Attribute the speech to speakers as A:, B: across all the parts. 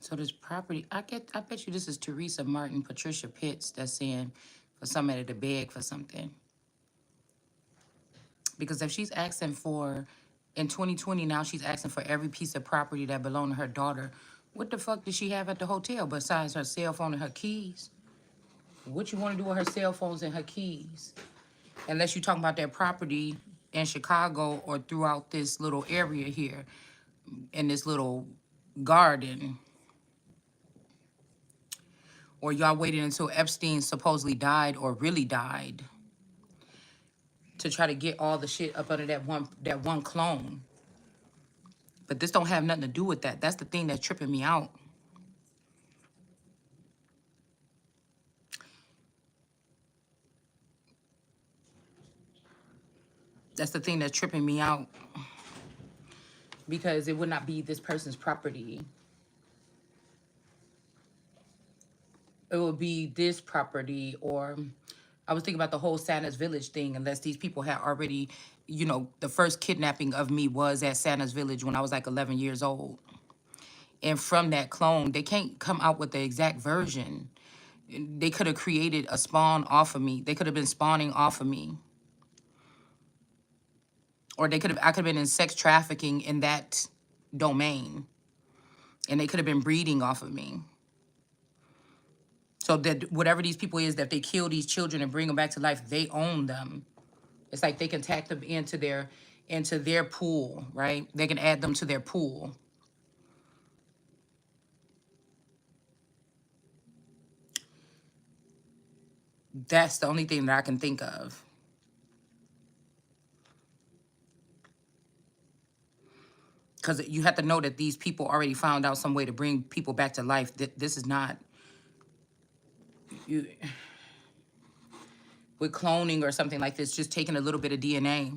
A: So this property, I bet you this is Teresa Martin, Patricia Pitts that's saying for somebody to beg for something. Because if she's asking for, in 2020 now, she's asking for every piece of property that belonged to her daughter. What the fuck did she have at the hotel besides her cell phone and her keys? What you want to do with her cell phones and her keys? Unless you're talking about that property in Chicago or throughout this little area here in this little garden. Or y'all waited until Epstein supposedly died or really died to try to get all the shit up under that one clone. But this don't have nothing to do with that. That's the thing that's tripping me out. That's the thing that's tripping me out. Because it would not be this person's property. It would be this property, or I was thinking about the whole Santa's Village thing, unless these people had already, the first kidnapping of me was at Santa's Village when I was like 11 years old. And from that clone, they can't come out with the exact version. They could have created a spawn off of me. They could have been spawning off of me. Or I could have been in sex trafficking in that domain. And they could have been breeding off of me. So that whatever these people is, that they kill these children and bring them back to life, they own them. It's like they can tack them into their pool, right? They can add them to their pool. That's the only thing that I can think of. Because you have to know that these people already found out some way to bring people back to life. This is not you with cloning or something like this, just taking a little bit of DNA.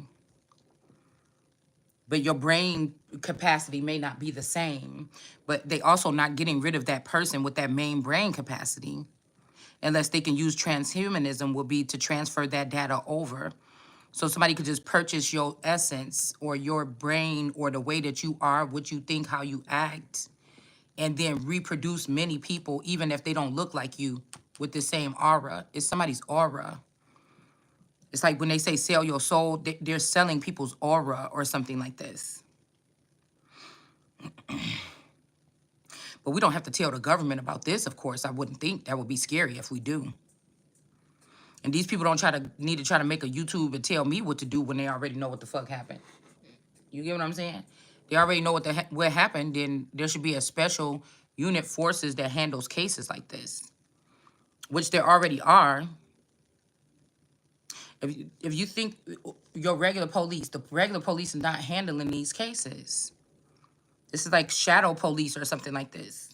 A: But your brain capacity may not be the same. But they also not getting rid of that person with that main brain capacity. Unless they can use transhumanism, will be to transfer that data over. So somebody could just purchase your essence or your brain or the way that you are, what you think, how you act, and then reproduce many people, even if they don't look like you, with the same aura. It's somebody's aura. It's like when they say sell your soul, they're selling people's aura or something like this. But we don't have to tell the government about this, of course. I wouldn't think that would be scary if we do. And these people don't need to try to make a YouTube and tell me what to do when they already know what the fuck happened. You get what I'm saying? They already know what happened. Then there should be a special unit forces that handles cases like this, which there already are. If you think your the regular police is not handling these cases. This is like shadow police or something like this.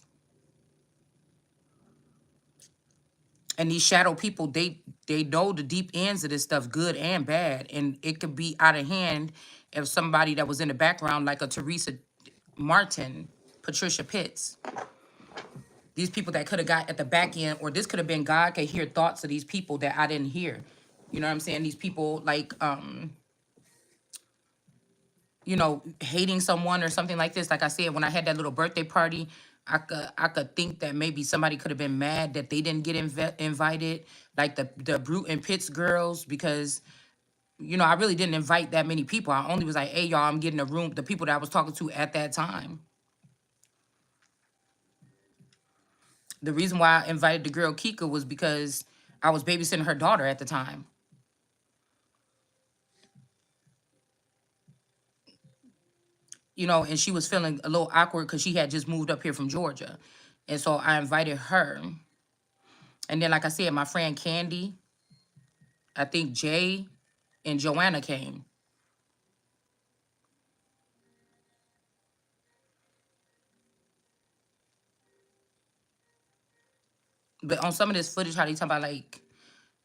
A: And these shadow people, they know the deep ends of this stuff, good and bad. And it could be out of hand if somebody that was in the background, like a Teresa Martin, Patricia Pitts. These people that could have got at the back end, or this could have been God could hear thoughts of these people that I didn't hear. You know what I'm saying? These people like, hating someone or something like this. Like I said, when I had that little birthday party, I could think that maybe somebody could have been mad that they didn't get invited, like the Brute and Pitts girls, because I really didn't invite that many people. I only was like, hey y'all, I'm getting a room. The people that I was talking to at that time. The reason why I invited the girl Kika was because I was babysitting her daughter at the time. And she was feeling a little awkward because she had just moved up here from Georgia. And so I invited her. And then, like I said, my friend Candy, I think Jay and Joanna came. But on some of this footage, how they talk about, like,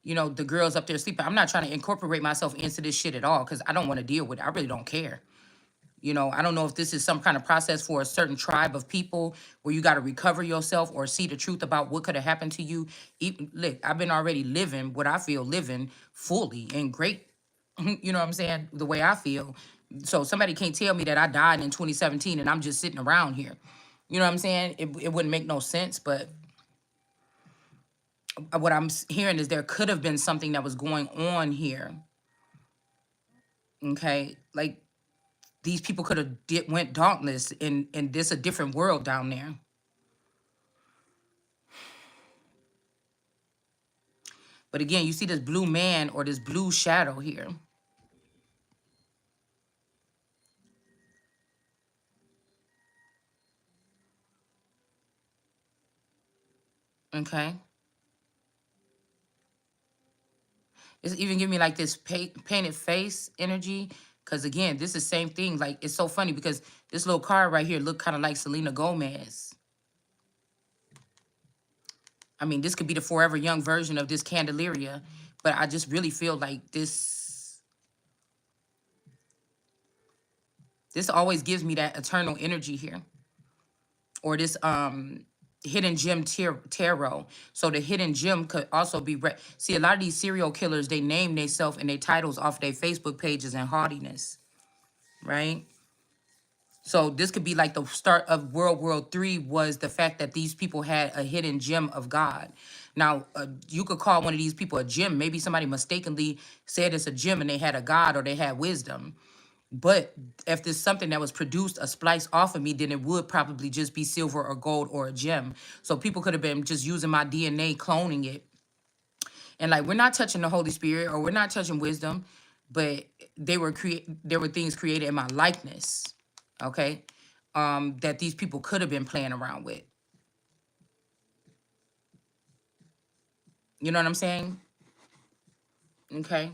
A: the girls up there sleeping. I'm not trying to incorporate myself into this shit at all because I don't want to deal with it. I really don't care. I don't know if this is some kind of process for a certain tribe of people where you got to recover yourself or see the truth about what could have happened to you. Look, I've been already living what I feel living fully and great. You know what I'm saying? The way I feel. So somebody can't tell me that I died in 2017 and I'm just sitting around here. You know what I'm saying? It wouldn't make no sense, but what I'm hearing is there could have been something that was going on here. Okay, like these people could have went dauntless, and this a different world down there. But again, you see this blue man or this blue shadow here. Okay, it's even giving me like this painted face energy. Cause again, this is the same thing. Like it's so funny because this little card right here look kind of like Selena Gomez. I mean, this could be the forever young version of this Candelaria, but I just really feel like this always gives me that eternal energy here, or this hidden gem tarot. So the hidden gem could also be see, a lot of these serial killers, they name themselves and their titles off their Facebook pages and haughtiness, right? So this could be like the start of World War III was the fact that these people had a hidden gem of God. Now, you could call one of these people a gem. Maybe somebody mistakenly said it's a gem and they had a God or they had wisdom. But if there's something that was produced, a splice off of me, then it would probably just be silver or gold or a gem. So people could have been just using my DNA, cloning it. And like, we're not touching the Holy Spirit or we're not touching wisdom, but there were things created in my likeness. Okay. That these people could have been playing around with. You know what I'm saying? Okay.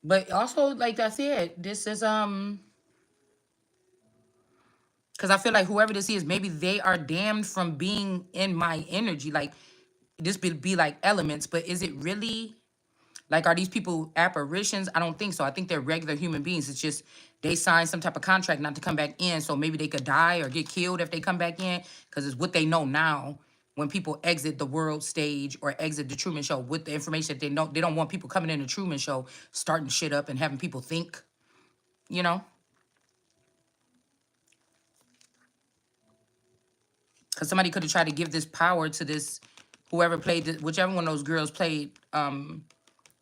A: But also, like I said, this is because I feel like whoever this is, maybe they are damned from being in my energy. Like this would be like elements, but is it really like, are these people apparitions? I don't think so. I think they're regular human beings. It's just they signed some type of contract not to come back in, so maybe they could die or get killed if they come back in, because it's what they know now. When people exit the world stage or exit the Truman Show with the information that they don't want people coming in the Truman Show starting shit up and having people think, you know, because somebody could have tried to give this power to this whoever played this, whichever one of those girls played the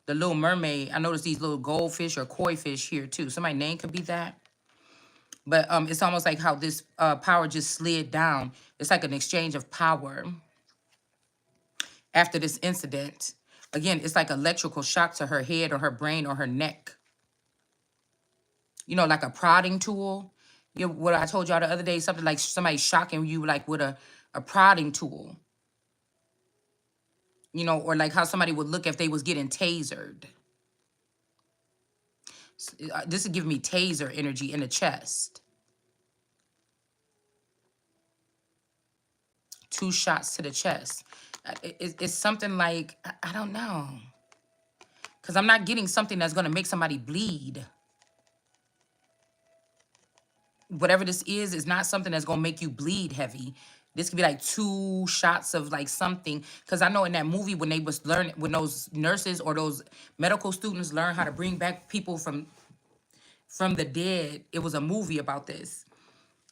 A: Little Mermaid. I noticed these little goldfish or koi fish here too. Somebody's name could be that. But it's almost like how this power just slid down. It's like an exchange of power after this incident. Again, it's like electrical shock to her head or her brain or her neck. You know, like a prodding tool. You know, what I told y'all the other day, something like somebody shocking you like with a prodding tool. You know, or like how somebody would look if they was getting tasered. This would give me taser energy in the chest. 2 shots to the chest. It's something like, I don't know. Because I'm not getting something that's going to make somebody bleed. Whatever this is not something that's going to make you bleed heavy. This could be like 2 shots of like something. Because I know in that movie when they was learning, when those nurses or those medical students learn how to bring back people from the dead, it was a movie about this.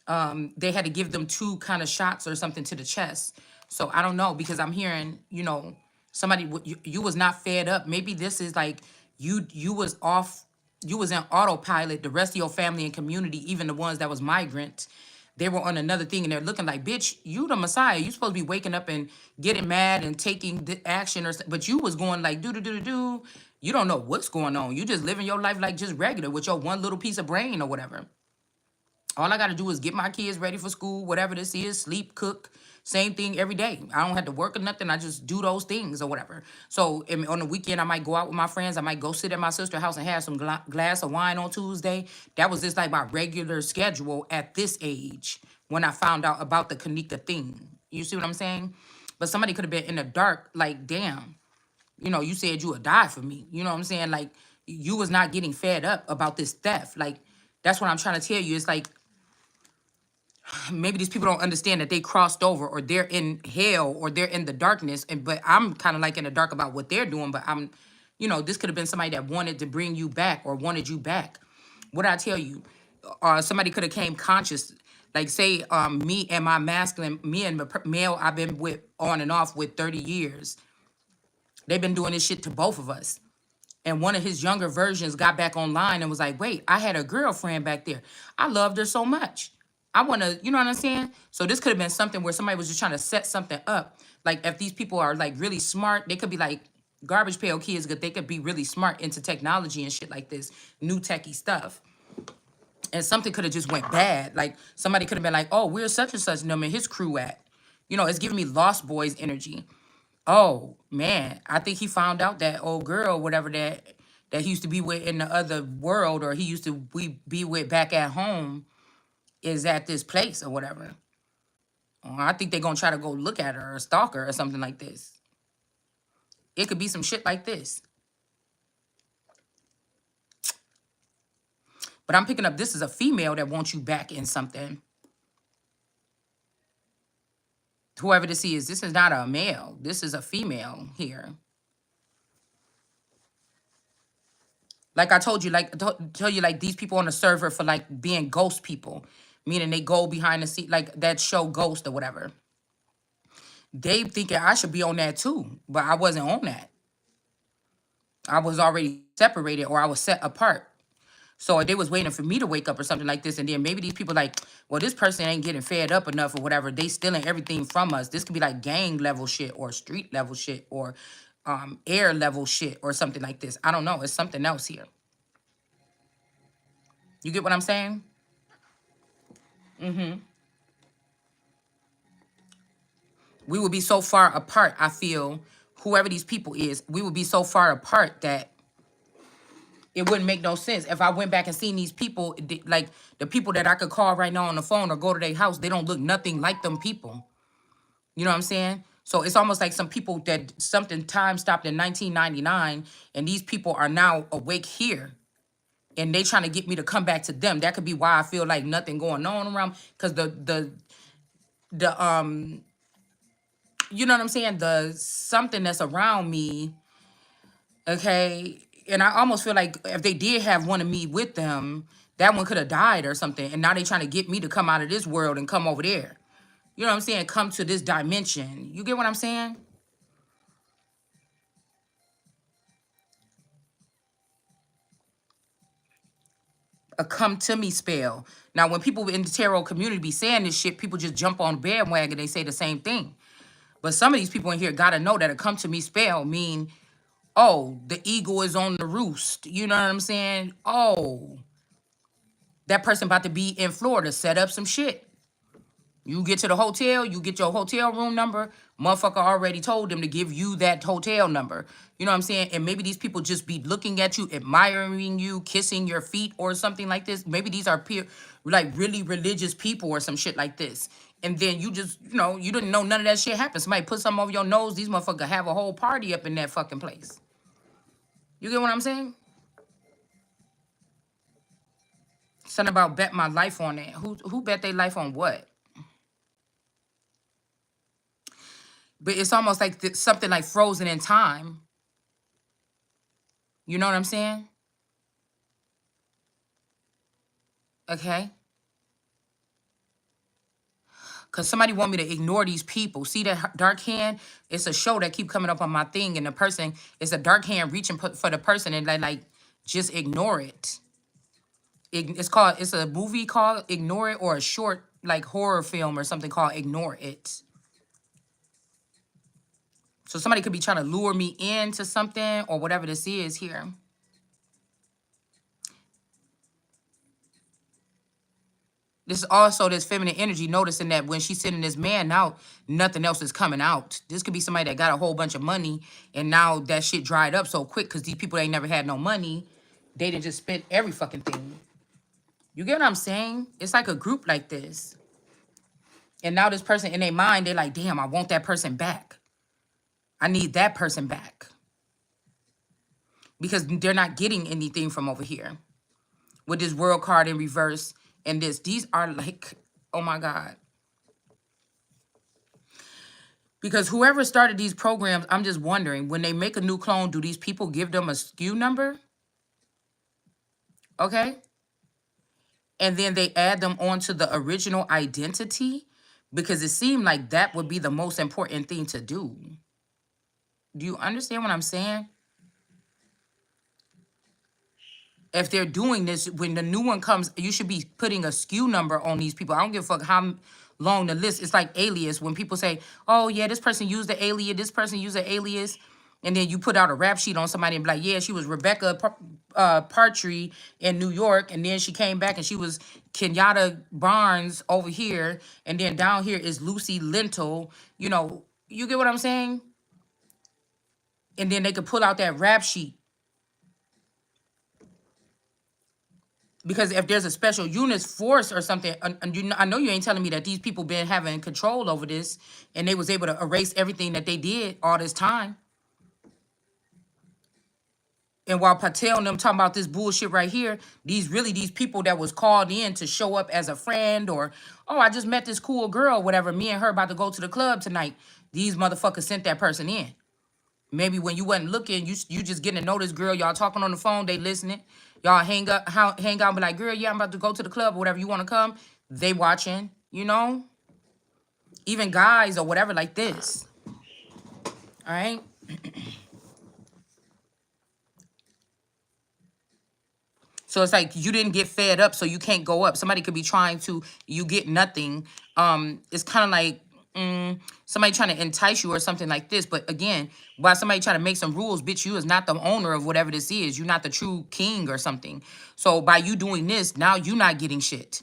A: They had to give them 2 kind of shots or something to the chest. So I don't know, because I'm hearing, you know, somebody you was not fed up. Maybe this is like you was off, you was in autopilot. The rest of your family and community, even the ones that was migrant, they were on another thing and they're looking like, bitch, you the Messiah. You supposed to be waking up and getting mad and taking the action, but you was going like do. You don't know what's going on. You just living your life like just regular with your one little piece of brain or whatever. All I got to do is get my kids ready for school, whatever this is, sleep, cook, same thing every day. I don't have to work or nothing. I just do those things or whatever. So on the weekend, I might go out with my friends. I might go sit at my sister's house and have some glass of wine on Tuesday. That was just like my regular schedule at this age when I found out about the Kanika thing. You see what I'm saying? But somebody could have been in the dark, like, damn, you know, you said you would die for me. You know what I'm saying? Like, you was not getting fed up about this theft. Like, that's what I'm trying to tell you. It's like, Maybe these people don't understand that they crossed over, or they're in hell, or they're in the darkness. And but I'm kind of like in the dark about what they're doing. But I'm, this could have been somebody that wanted to bring you back or wanted you back. What did I tell you? Somebody could have came conscious. Like say, me and my masculine, me and the male I've been with on and off with 30 years. They've been doing this shit to both of us. And one of his younger versions got back online and was like, wait, I had a girlfriend back there. I loved her so much. I want to, you know what I'm saying? So this could have been something where somebody was just trying to set something up. Like if these people are like really smart, they could be like garbage pail kids, but they could be really smart into technology and shit like this, new techie stuff. And something could have just went bad. Like somebody could have been like, oh, where's such and such and his crew at? It's giving me Lost Boys energy. Oh man, I think he found out that old girl, whatever that he used to be with in the other world, or he used to be with back at home, is at this place or whatever. I think they're gonna try to go look at her or stalk her or something like this. It could be some shit like this. But I'm picking up this is a female that wants you back in something. Whoever this is not a male. This is a female here. Like I told you, tell you, like these people on the server for like being ghost people, meaning they go behind the scene, like that show Ghost or whatever. They thinking I should be on that too, but I wasn't on that. I was already separated, or I was set apart. So they was waiting for me to wake up or something like this, and then maybe these people like, well, this person ain't getting fed up enough or whatever. They stealing everything from us. This could be like gang level shit or street level shit or air level shit or something like this. I don't know. It's something else here. You get what I'm saying? We would be so far apart, I feel, whoever these people is, we would be so far apart that it wouldn't make no sense. If I went back and seen these people, like the people that I could call right now on the phone or go to their house, they don't look nothing like them people. You know what I'm saying? So it's almost like some people that something time stopped in 1999, and these people are now awake here. And they trying to get me to come back to them. That could be why I feel like nothing going on around. Because the you know what I'm saying? The something that's around me, okay? And I almost feel like if they did have one of me with them, that one could have died or something. And now they trying to get me to come out of this world and come over there. You know what I'm saying? Come to this dimension. You get what I'm saying? A come to me spell. Now, when people in the tarot community be saying this shit, people just jump on the bandwagon. They say the same thing. But some of these people in here got to know that a come to me spell mean, oh, the eagle is on the roost. You know what I'm saying? Oh, that person about to be in Florida, set up some shit. You get to the hotel, you get your hotel room number. Motherfucker already told them to give you that hotel number. You know what I'm saying? And maybe these people just be looking at you, admiring you, kissing your feet or something like this. Maybe these are like really religious people or some shit like this. And then you just, you didn't know none of that shit happened. Somebody put something over your nose. These motherfuckers have a whole party up in that fucking place. You get what I'm saying? Something about bet my life on it. Who bet their life on what? But it's almost like something like frozen in time. You know what I'm saying? Okay. Because somebody want me to ignore these people. See that dark hand? It's a show that keep coming up on my thing. And the person, it's a dark hand reaching for the person. And like just ignore it. It's a movie called Ignore It, or a short like horror film or something called Ignore It. So somebody could be trying to lure me into something or whatever this is here. This is also this feminine energy, noticing that when she's sending this man out, nothing else is coming out. This could be somebody that got a whole bunch of money, and now that shit dried up so quick because these people ain't never had no money. They done just spent every fucking thing. You get what I'm saying? It's like a group like this. And now this person in their mind, they're like, damn, I want that person back. I need that person back. Because they're not getting anything from over here. With this world card in reverse and this. These are like, Oh my God. Because whoever started these programs, I'm just wondering, when they make a new clone, do these people give them a SKU number? Okay. And then they add them onto the original identity? Because it seemed like that would be the most important thing to do. Do you understand what I'm saying? If they're doing this, when the new one comes, you should be putting a SKU number on these people. I don't give a fuck how long the list. It's like alias. When people say, oh yeah, this person used the alias, this person used the alias, and then you put out a rap sheet on somebody and be like, yeah, she was Rebecca Partry in New York, and then she came back and she was Kenyatta Barnes over here, and then down here is Lucy Lentil. You know, you get what I'm saying? And then they could pull out that rap sheet. Because if there's a special units force or something, and I know you ain't telling me that these people been having control over this and they was able to erase everything that they did all this time. And while Patel and them talking about this bullshit right here, these people that was called in to show up as a friend, or, oh, I just met this cool girl, whatever, me and her about to go to the club tonight. These motherfuckers sent that person in. Maybe when you wasn't looking, you just getting to know this girl. Y'all talking on the phone, they listening. Y'all hang out and be like, girl, yeah, I'm about to go to the club or whatever. You want to come? They watching, you know? Even guys or whatever like this. All right? So it's like you didn't get fed up, so you can't go up. Somebody could be trying to, you get nothing. It's kind of like somebody trying to entice you or something like this. But again, while somebody trying to make some rules, bitch, you is not the owner of whatever this is. You're not the true king or something. So by you doing this, now you're not getting shit.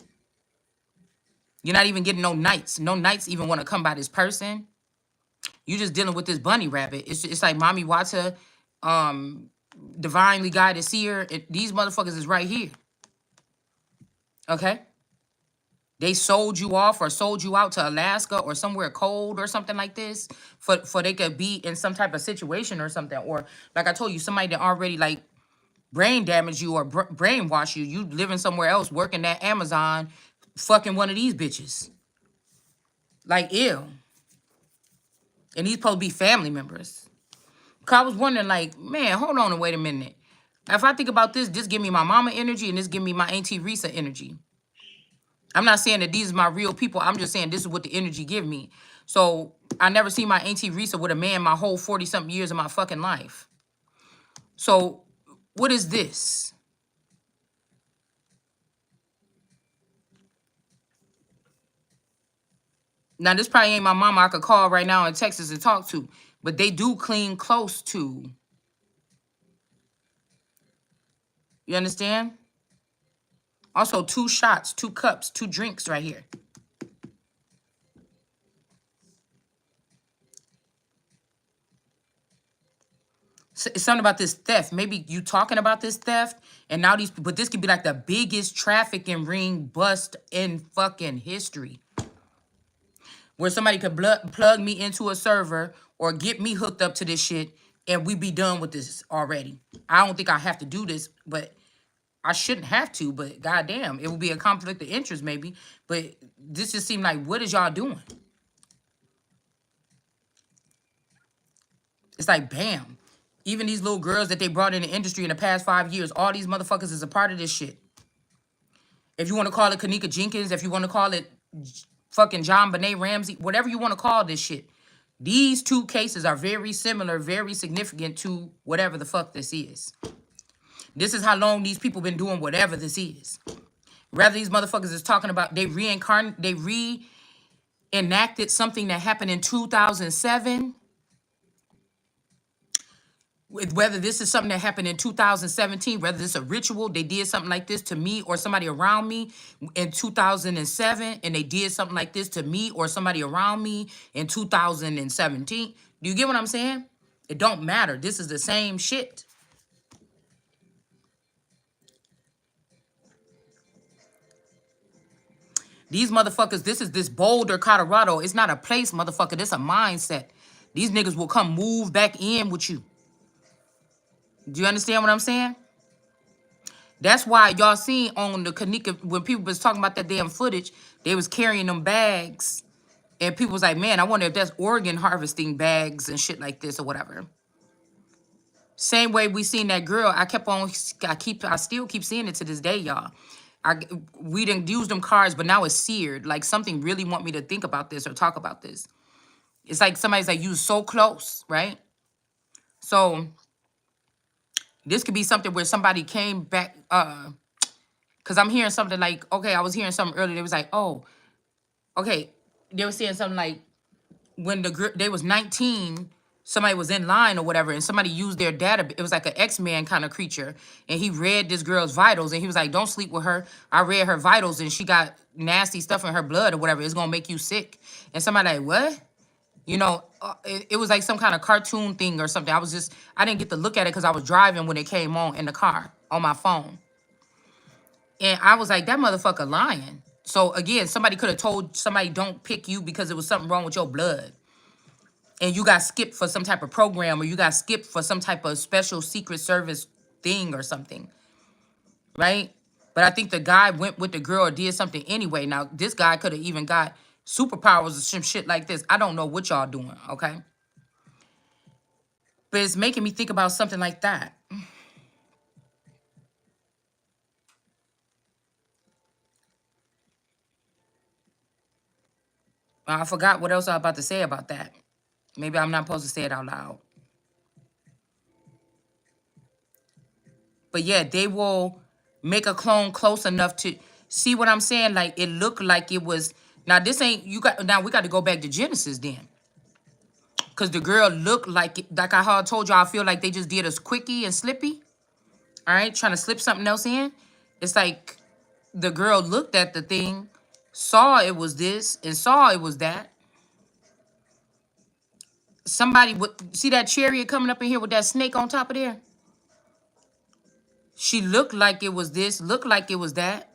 A: You're not even getting no knights. No knights even want to come by this person. You just dealing with this bunny rabbit. It's like Mommy Wata, divinely guided seer. These motherfuckers is right here. Okay? They sold you off or sold you out to Alaska or somewhere cold or something like this for they could be in some type of situation or something. Or like I told you, somebody that already like brain damage you or brainwash you. You living somewhere else, working at Amazon, fucking one of these bitches. Like, ew. And these supposed to be family members. Cause I was wondering, like, man, hold on and wait a minute. If I think about this give me my mama energy and this give me my Auntie Risa energy. I'm not saying that these are my real people. I'm just saying this is what the energy give me. So I never seen my Auntie Risa with a man my whole 40-something years of my fucking life. So what is this? Now, this probably ain't my mama I could call right now in Texas and talk to. But they do clean close to. You understand? Also, 2 shots, 2 cups, 2 drinks right here. It's something about this theft. Maybe you talking about this theft, and now but this could be like the biggest trafficking ring bust in fucking history. Where somebody could plug me into a server or get me hooked up to this shit, and we be done with this already. I don't think I have to do this, but I shouldn't have to, but goddamn, it would be a conflict of interest maybe. But this just seemed like, what is y'all doing? It's like, bam. Even these little girls that they brought in the industry in the past 5 years, all these motherfuckers is a part of this shit. If you want to call it Kanika Jenkins, if you want to call it fucking John Benet Ramsey, whatever you want to call this shit, these 2 cases are very similar, very significant to whatever the fuck this is. This is how long these people been doing whatever this is. Rather, these motherfuckers is talking about they reenacted something that happened in 2007. Whether this is something that happened in 2017, whether this is a ritual, they did something like this to me or somebody around me in 2007, and they did something like this to me or somebody around me in 2017. Do you get what I'm saying? It don't matter. This is the same shit. These motherfuckers, this Boulder, Colorado. It's not a place, motherfucker. This a mindset. These niggas will come move back in with you. Do you understand what I'm saying? That's why y'all seen on the Kanika, when people was talking about that damn footage, they was carrying them bags. And people was like, man, I wonder if that's organ harvesting bags and shit like this or whatever. Same way we seen that girl. I still keep seeing it to this day, y'all. We didn't use them cards, but now it's seared. Like something really want me to think about this or talk about this. It's like somebody's like, you so close, right? So this could be something where somebody came back, because I'm hearing something like, okay, I was hearing something earlier. They was like, oh, okay. They were saying something like, when they was 19, somebody was in line or whatever, and somebody used their data. It was like an X-Man kind of creature, and he read this girl's vitals, and he was like, don't sleep with her. I read her vitals, and she got nasty stuff in her blood or whatever. It's gonna make you sick. And somebody like, what? You know, it was like some kind of cartoon thing or something. I didn't get to look at it because I was driving when it came on in the car on my phone. And I was like, that motherfucker lying. So again, somebody could have told somebody don't pick you because it was something wrong with your blood. And you got skipped for some type of program, or you got skipped for some type of special secret service thing or something. Right? But I think the guy went with the girl or did something anyway. Now, this guy could have even got superpowers or some shit like this. I don't know what y'all doing, okay? But it's making me think about something like that. I forgot what else I was about to say about that. Maybe I'm not supposed to say it out loud. But yeah, they will make a clone close enough to see what I'm saying. Like it looked like it was. Now this ain't you got. Now we got to go back to Genesis then, because the girl looked like like I told you. I feel like they just did us quickie and slippy. All right, trying to slip something else in. It's like the girl looked at the thing, saw it was this, and saw it was that. Somebody would see that chariot coming up in here with that snake on top of there. She looked like it was this, looked like it was that.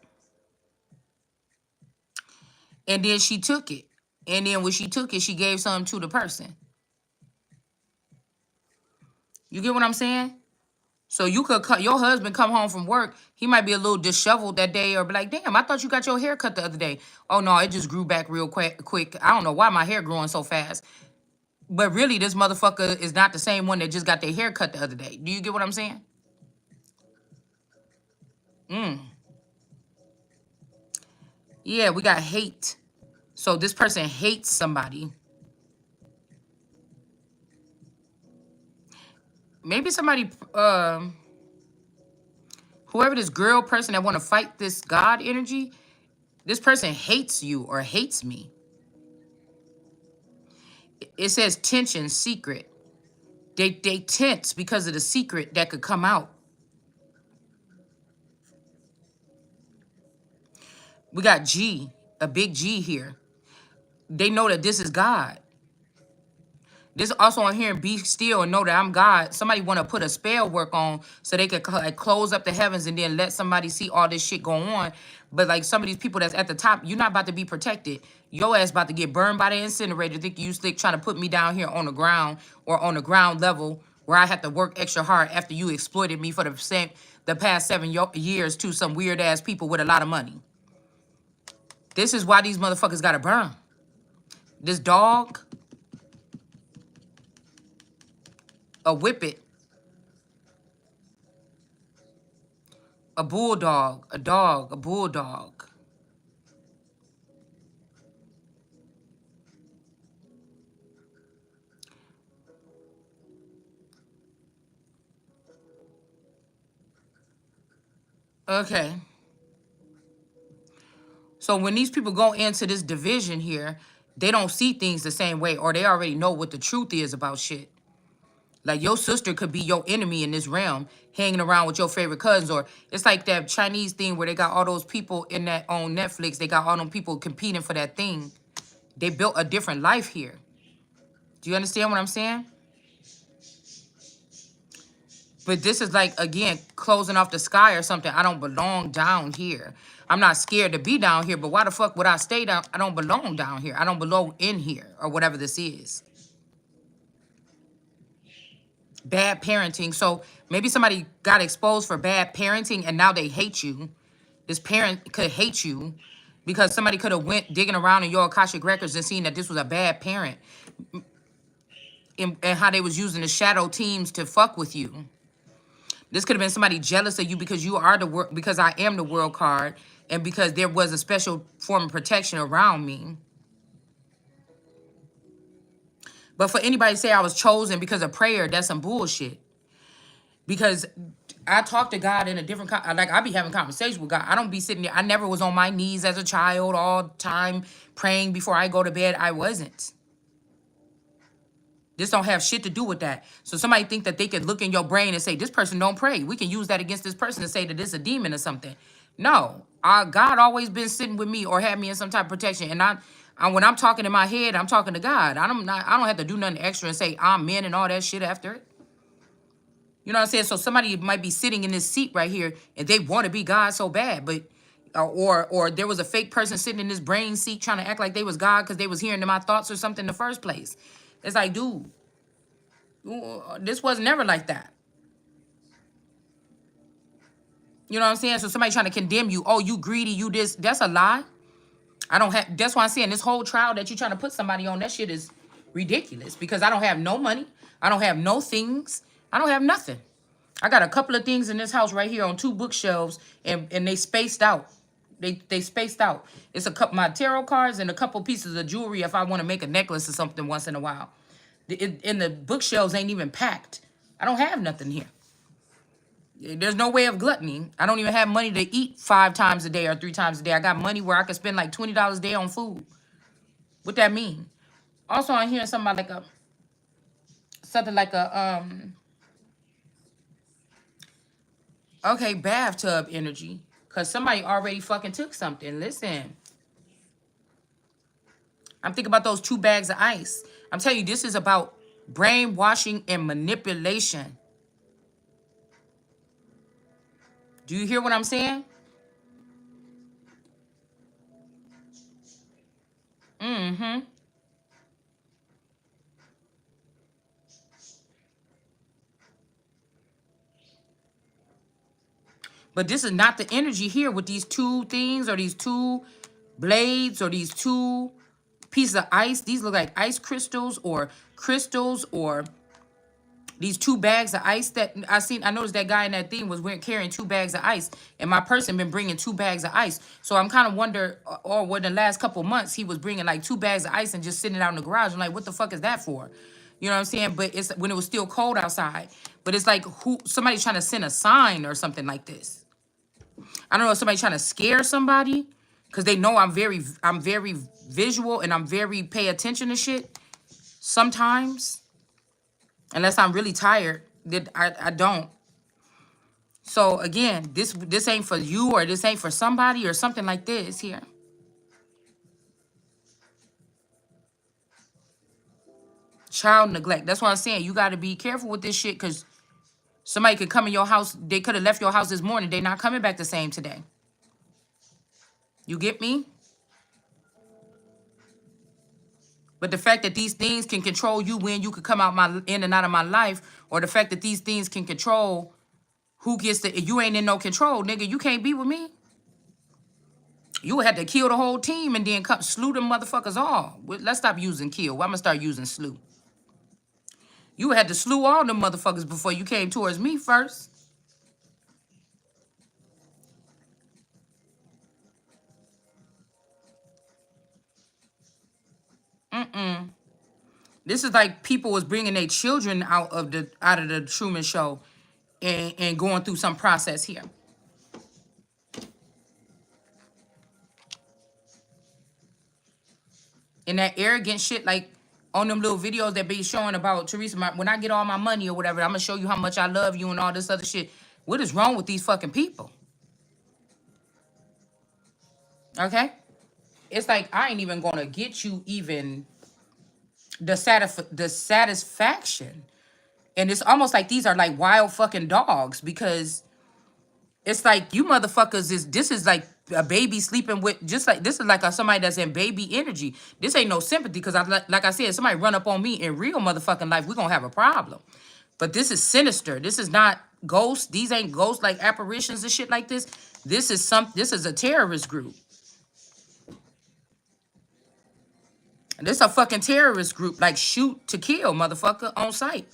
A: And then she took it. And then when she took it, she gave something to the person. You get what I'm saying? So you could cut your husband come home from work. He might be a little disheveled that day or be like, damn, I thought you got your hair cut the other day. Oh, no, it just grew back real quick. I don't know why my hair growing so fast. But really, this motherfucker is not the same one that just got their hair cut the other day. Do you get what I'm saying? Yeah, we got hate. So this person hates somebody. Maybe somebody, whoever this girl person that want to fight this God energy, this person hates you or hates me. It says tension, secret. They tense because of the secret that could come out. We got G, a big G here. They know that this is God. This also on here, be still and know that I'm God. Somebody want to put a spell work on so they could like close up the heavens and then let somebody see all this shit go on. But like some of these people that's at the top, you're not about to be protected. Your ass about to get burned by the incinerator. Think you slick trying to put me down here on the ground or on the ground level where I have to work extra hard after you exploited me for the past 7 years to some weird ass people with a lot of money. This is why these motherfuckers gotta burn. This dog, a whippet, a bulldog, a dog, a bulldog. Okay. So when these people go into this division here, they don't see things the same way, or they already know what the truth is about shit. Like your sister could be your enemy in this realm, hanging around with your favorite cousins, or it's like that Chinese thing where they got all those people in that on Netflix. They got all them people competing for that thing. They built a different life here. Do you understand what I'm saying? But this is like, again, closing off the sky or something. I don't belong down here. I'm not scared to be down here, but why the fuck would I stay down? I don't belong down here. I don't belong in here or whatever this is. bad parenting. So maybe somebody got exposed for bad parenting and now they hate you. This parent could hate you because somebody could have went digging around in your Akashic records and seen that this was a bad parent, and how they was using the shadow teams to fuck with you. This could have been somebody jealous of you because you are the world, because I am the world card, and because there was a special form of protection around me. But for anybody to say I was chosen because of prayer, that's some bullshit. Because I talk to God in a different, like I be having conversations with God. I don't be sitting there. I never was on my knees as a child all the time praying before I go to bed. I wasn't. This don't have shit to do with that. So somebody think that they could look in your brain and say, this person don't pray. We can use that against this person and say that it's a demon or something. No, God always been sitting with me or had me in some type of protection. And when I'm talking in my head, I'm talking to God. I don't have to do nothing extra and say amen and all that shit after it. You know what I'm saying? So somebody might be sitting in this seat right here and they want to be God so bad, but or there was a fake person sitting in this brain seat trying to act like they was God because they was hearing my thoughts or something in the first place. It's like, dude, this was never like that. You know what I'm saying? So somebody trying to condemn you, oh, you greedy, you this, that's a lie. I don't have, that's why I'm saying this whole trial that you're trying to put somebody on, that shit is ridiculous because I don't have no money. I don't have no things. I don't have nothing. I got a couple of things in this house right here on 2 bookshelves and they spaced out. They spaced out. It's a couple my tarot cards and a couple pieces of jewelry if I want to make a necklace or something once in a while. And the bookshelves ain't even packed. I don't have nothing here. There's no way of gluttony. I don't even have money to eat 5 times a day or 3 times a day. I got money where I can spend like $20 a day on food. What that mean? Also, I'm hearing something about like something like okay, bathtub energy. Cause somebody already fucking took something. Listen. I'm thinking about those 2 bags of ice. I'm telling you, this is about brainwashing and manipulation. Do you hear what I'm saying? Mm-hmm. But this is not the energy here with these 2 things or these 2 blades or these 2 pieces of ice. These look like ice crystals or these 2 bags of ice that I seen. I noticed that guy in that thing was carrying 2 bags of ice, and my person been bringing 2 bags of ice. So I'm kind of wonder, or what the last couple months he was bringing like 2 bags of ice and just sitting it out in the garage. I'm like, what the fuck is that for? You know what I'm saying? But it's when it was still cold outside. But it's like somebody's trying to send a sign or something like this. I don't know if somebody's trying to scare somebody because they know I'm very visual and I'm very pay attention to shit sometimes. Unless I'm really tired, that I don't. So again, this ain't for you or this ain't for somebody or something like this here. Child neglect. That's what I'm saying. You got to be careful with this shit because somebody could come in your house. They could have left your house this morning. They're not coming back the same today. You get me? But the fact that these things can control you when you could come out in and out of my life, or the fact that these things can control who gets to, you ain't in no control, nigga. You can't be with me. You would have to kill the whole team and then slew them motherfuckers all. Let's stop using kill. I'm gonna start using slew. You had to slew all them motherfuckers before you came towards me first. This is like people was bringing their children out of the Truman Show and going through some process here. And that arrogant shit, like on them little videos that be showing about Teresa, when I get all my money or whatever, I'm gonna show you how much I love you and all this other shit. What is wrong with these fucking people? Okay? It's like I ain't even gonna get you even the satisfaction. And it's almost like these are like wild fucking dogs because it's like you motherfuckers this is like a baby sleeping with, just like this is like somebody that's in baby energy. This ain't no sympathy because like I said, somebody run up on me in real motherfucking life, we're gonna have a problem. But this is sinister. This is not ghosts. These ain't ghosts like apparitions and shit like this. This is a terrorist group. This a fucking terrorist group. Like shoot to kill, motherfucker, on sight.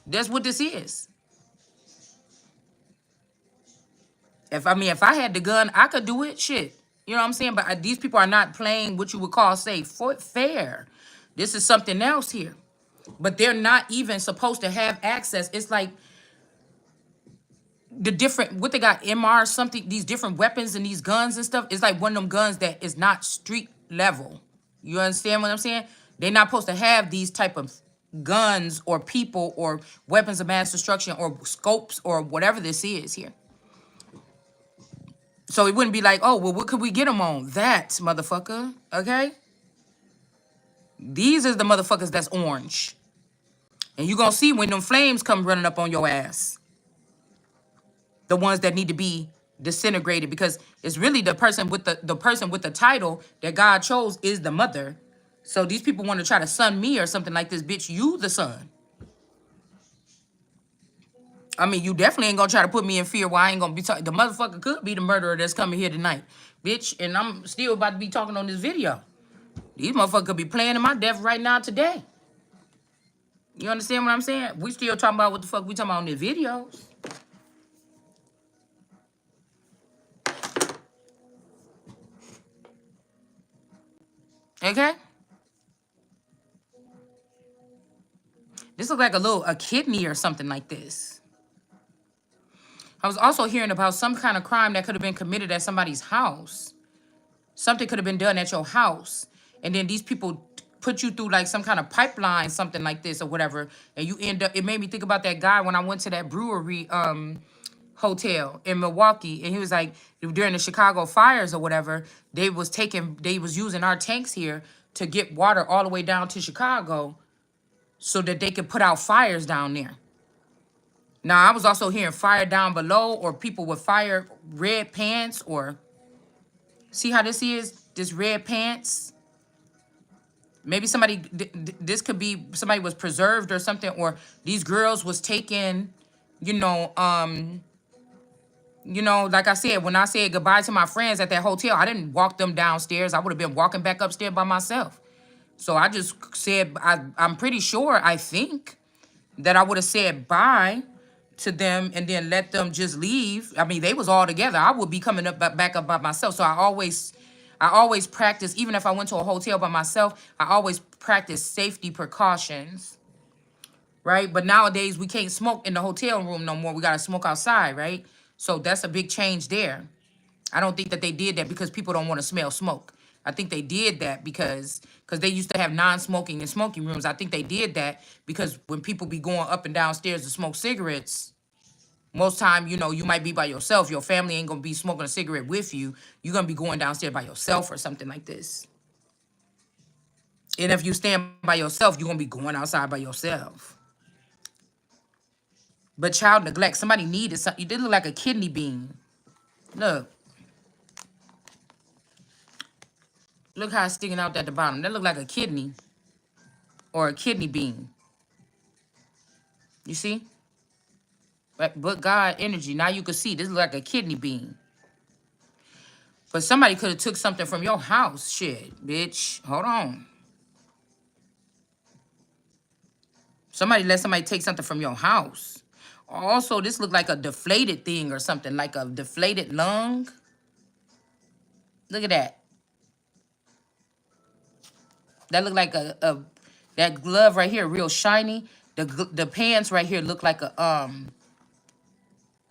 A: That's what this is. If I had the gun, I could do it. Shit. You know what I'm saying? But these people are not playing what you would call, say, fair. This is something else here. But they're not even supposed to have access. It's like the different, what they got, MR something, these different weapons and these guns and stuff. It's like one of them guns that is not street level. You understand what I'm saying? They're not supposed to have these type of guns or people or weapons of mass destruction or scopes or whatever this is here. So it wouldn't be like, oh, well, what could we get them on? That, motherfucker, okay? These are the motherfuckers that's orange. And you gonna see when them flames come running up on your ass. The ones that need to be disintegrated, because it's really the person with the person with the title that God chose is the mother. So these people want to try to son me or something like this. Bitch, you the son. I mean, you definitely ain't gonna try to put me in fear while I ain't gonna be talking. The motherfucker could be the murderer that's coming here tonight, bitch. And I'm still about to be talking on this video. These motherfuckers could be playing in my death right now today. You understand what I'm saying? We still talking about what the fuck we talking about on the videos. Okay? This looks like a kidney or something like this. I was also hearing about some kind of crime that could have been committed at somebody's house. Something could have been done at your house. And then these people put you through like some kind of pipeline, something like this or whatever. And you end up, it made me think about that guy when I went to that brewery hotel in Milwaukee. And he was like, during the Chicago fires or whatever, they was using our tanks here to get water all the way down to Chicago so that they could put out fires down there. Now, I was also hearing fire down below, or people with fire red pants, or see how this is? This red pants. Maybe somebody, this could be somebody was preserved or something, or these girls was taken, like I said, when I said goodbye to my friends at that hotel, I didn't walk them downstairs. I would have been walking back upstairs by myself. So I just said, I'm pretty sure, I think, that I would have said bye to them and then let them just leave. I mean, they was all together. I would be coming back up by myself. So I always practice, even if I went to a hotel by myself, I always practice safety precautions, right? But nowadays we can't smoke in the hotel room no more. We got to smoke outside, right? So that's a big change there. I don't think that they did that because people don't want to smell smoke. I think they did that because they used to have non-smoking and smoking rooms. I think they did that because when people be going up and downstairs to smoke cigarettes, most time, you might be by yourself. Your family ain't going to be smoking a cigarette with you. You're going to be going downstairs by yourself or something like this. And if you stand by yourself, you're going to be going outside by yourself. But child neglect, somebody needed something. You did look like a kidney bean. Look. Look how it's sticking out at the bottom. That look like a kidney or a kidney bean. You see? But God energy. Now you can see this look like a kidney bean. But somebody could have took something from your house. Shit, bitch. Hold on. Somebody let somebody take something from your house. Also, this look like a deflated thing or something. Like a deflated lung. Look at that. That look like that glove right here, real shiny. The pants right here look like a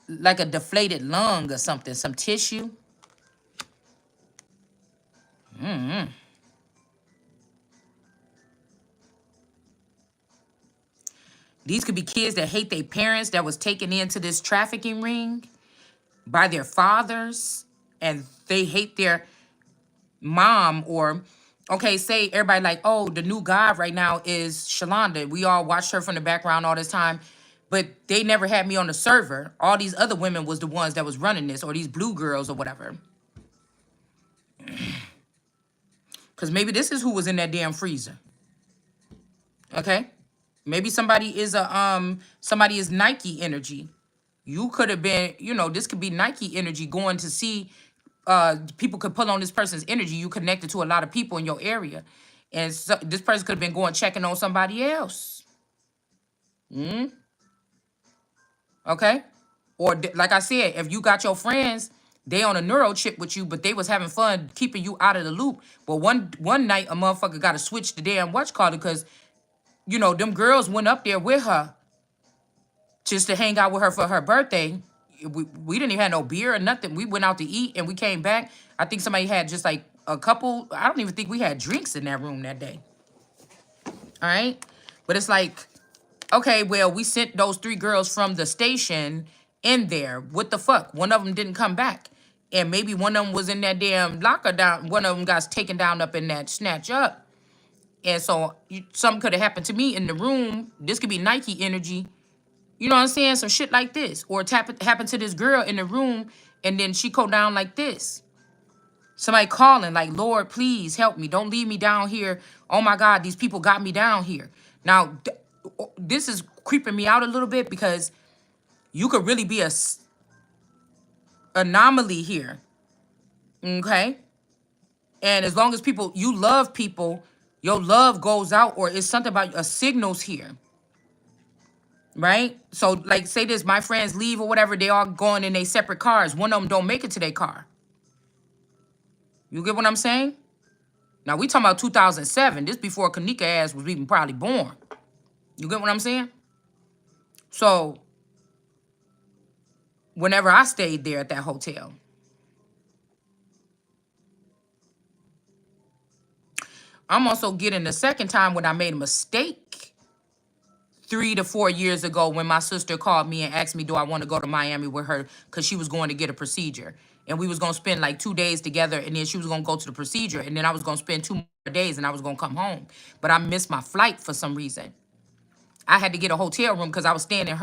A: deflated lung or something, some tissue. These could be kids that hate their parents that was taken into this trafficking ring by their fathers, and they hate their mom. Or okay, say everybody like, oh, the new god right now is Shalonda. We all watched her from the background all this time, but they never had me on the server. All these other women was the ones that was running this, or these blue girls or whatever. Because maybe this is who was in that damn freezer. Okay? Maybe somebody is Nike energy. You could have been, this could be Nike energy going to see people could pull on this person's energy. You connected to a lot of people in your area. And so this person could have been going checking on somebody else. Okay? Or like I said, if you got your friends, they on a neuro chip with you, but they was having fun keeping you out of the loop. But one night a motherfucker got to switch the damn watch collar because them girls went up there with her just to hang out with her for her birthday. We didn't even have no beer or nothing. We went out to eat and we came back. I think somebody had just like a couple. I don't even think we had drinks in that room that day. All right. But it's like, okay, well, we sent those 3 girls from the station in there. What the fuck? One of them didn't come back. And maybe one of them was in that damn locker down. One of them got taken down up in that snatch up. And so something could have happened to me in the room. This could be Nike energy. You know what I'm saying? Some shit like this. Or happened to this girl in the room and then she go down like this. Somebody calling like, Lord, please help me. Don't leave me down here. Oh my God, these people got me down here. Now, this is creeping me out a little bit because you could really be a anomaly here. Okay? And as long as you love people, your love goes out, or it's something about signals here. Right? So, like, say this, my friends leave or whatever, they all going in their separate cars. One of them don't make it to their car. You get what I'm saying? Now, we talking about 2007. This before Kanika ass was even probably born. You get what I'm saying? So, whenever I stayed there at that hotel, I'm also getting the second time when I made a mistake 3 to 4 years ago when my sister called me and asked me, do I want to go to Miami with her because she was going to get a procedure. And we was going to spend like 2 days together, and then she was going to go to the procedure, and then I was going to spend 2 more days, and I was going to come home. But I missed my flight for some reason. I had to get a hotel room because I was staying in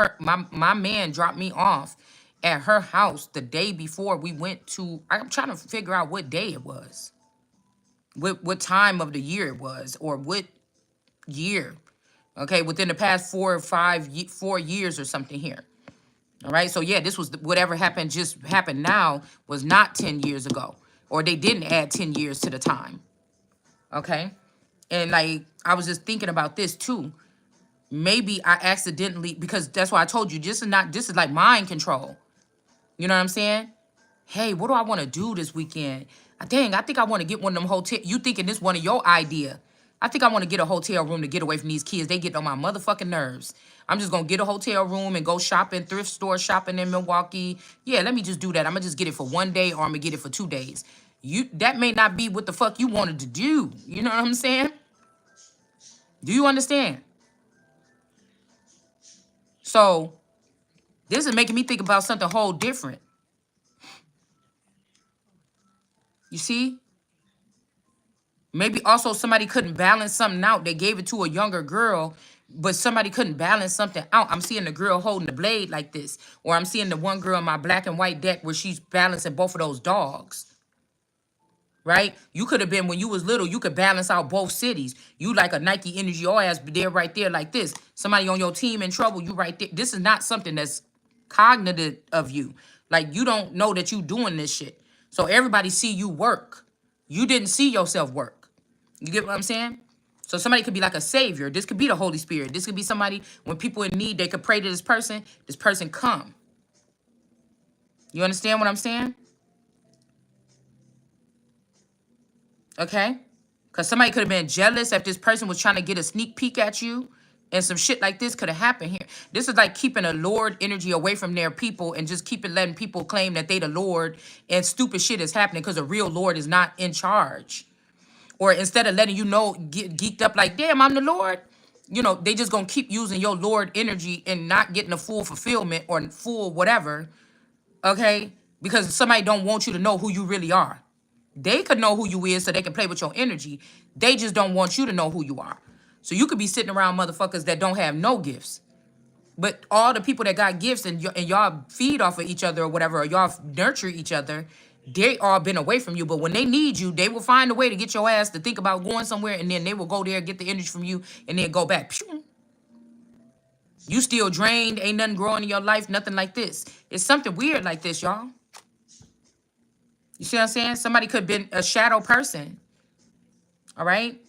A: my man dropped me off at her house the day before we went to, I'm trying to figure out what day it was. What time of the year it was, or what year. Okay, within the past 4 years or something here. All right, so yeah, this was whatever happened just happened now was not 10 years ago, or they didn't add 10 years to the time. Okay, and like I was just thinking about this too. Maybe I accidentally, because that's why I told you this is like mind control. You know what I'm saying? Hey, what do I want to do this weekend? Dang, I think I want to get one of them hotel. You thinking this one of your idea? I think I want to get a hotel room to get away from these kids. They get on my motherfucking nerves. I'm just gonna get a hotel room and go shopping, thrift store shopping in Milwaukee. Yeah, let me just do that. I'm gonna just get it for 1 day, or I'm gonna get it for 2 days. That may not be what the fuck you wanted to do. You know what I'm saying? Do you understand? So this is making me think about something whole different. You see? Maybe also somebody couldn't balance something out. They gave it to a younger girl, but somebody couldn't balance something out. I'm seeing the girl holding the blade like this. Or I'm seeing the one girl in my black and white deck where she's balancing both of those dogs. Right? You could have been, when you was little, you could balance out both cities. You like a Nike energy, your ass there right there like this. Somebody on your team in trouble, you right there. This is not something that's cognitive of you. Like, you don't know that you doing this shit. So everybody see you work. You didn't see yourself work. You get what I'm saying? So somebody could be like a savior. This could be the Holy Spirit. This could be somebody, when people in need, they could pray to this person come. You understand what I'm saying? Okay? Because somebody could have been jealous if this person was trying to get a sneak peek at you, and some shit like this could have happened here. This is like keeping a Lord energy away from their people and just letting people claim that they the Lord, and stupid shit is happening because a real Lord is not in charge. Or instead of letting you know, get geeked up like, damn, I'm the Lord. They just going to keep using your Lord energy and not getting a full fulfillment or full whatever. Okay? Because somebody don't want you to know who you really are. They could know who you is so they can play with your energy. They just don't want you to know who you are. So you could be sitting around motherfuckers that don't have no gifts. But all the people that got gifts and y'all feed off of each other or whatever, or y'all nurture each other, they all been away from you. But when they need you, they will find a way to get your ass to think about going somewhere, and then they will go there, get the energy from you, and then go back. Pew! You still drained, ain't nothing growing in your life, nothing like this. It's something weird like this, y'all. You see what I'm saying? Somebody could have been a shadow person. All right?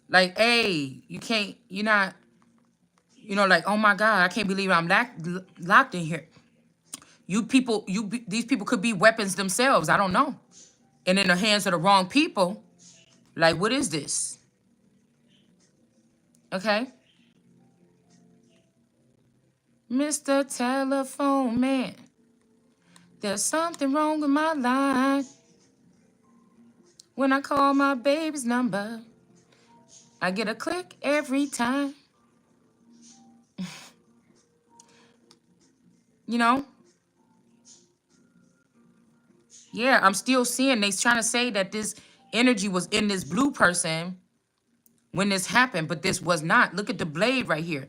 A: Like, hey, you can't, you're not, like, oh my God, I can't believe I'm locked in here. You people, these people could be weapons themselves. I don't know. And in the hands of the wrong people, like, what is this? Okay? Mr. Telephone Man, there's something wrong with my line. When I call my baby's number, I get a click every time. You know? Yeah, I'm still seeing they trying to say that this energy was in this blue person when this happened, but this was not. Look at the blade right here.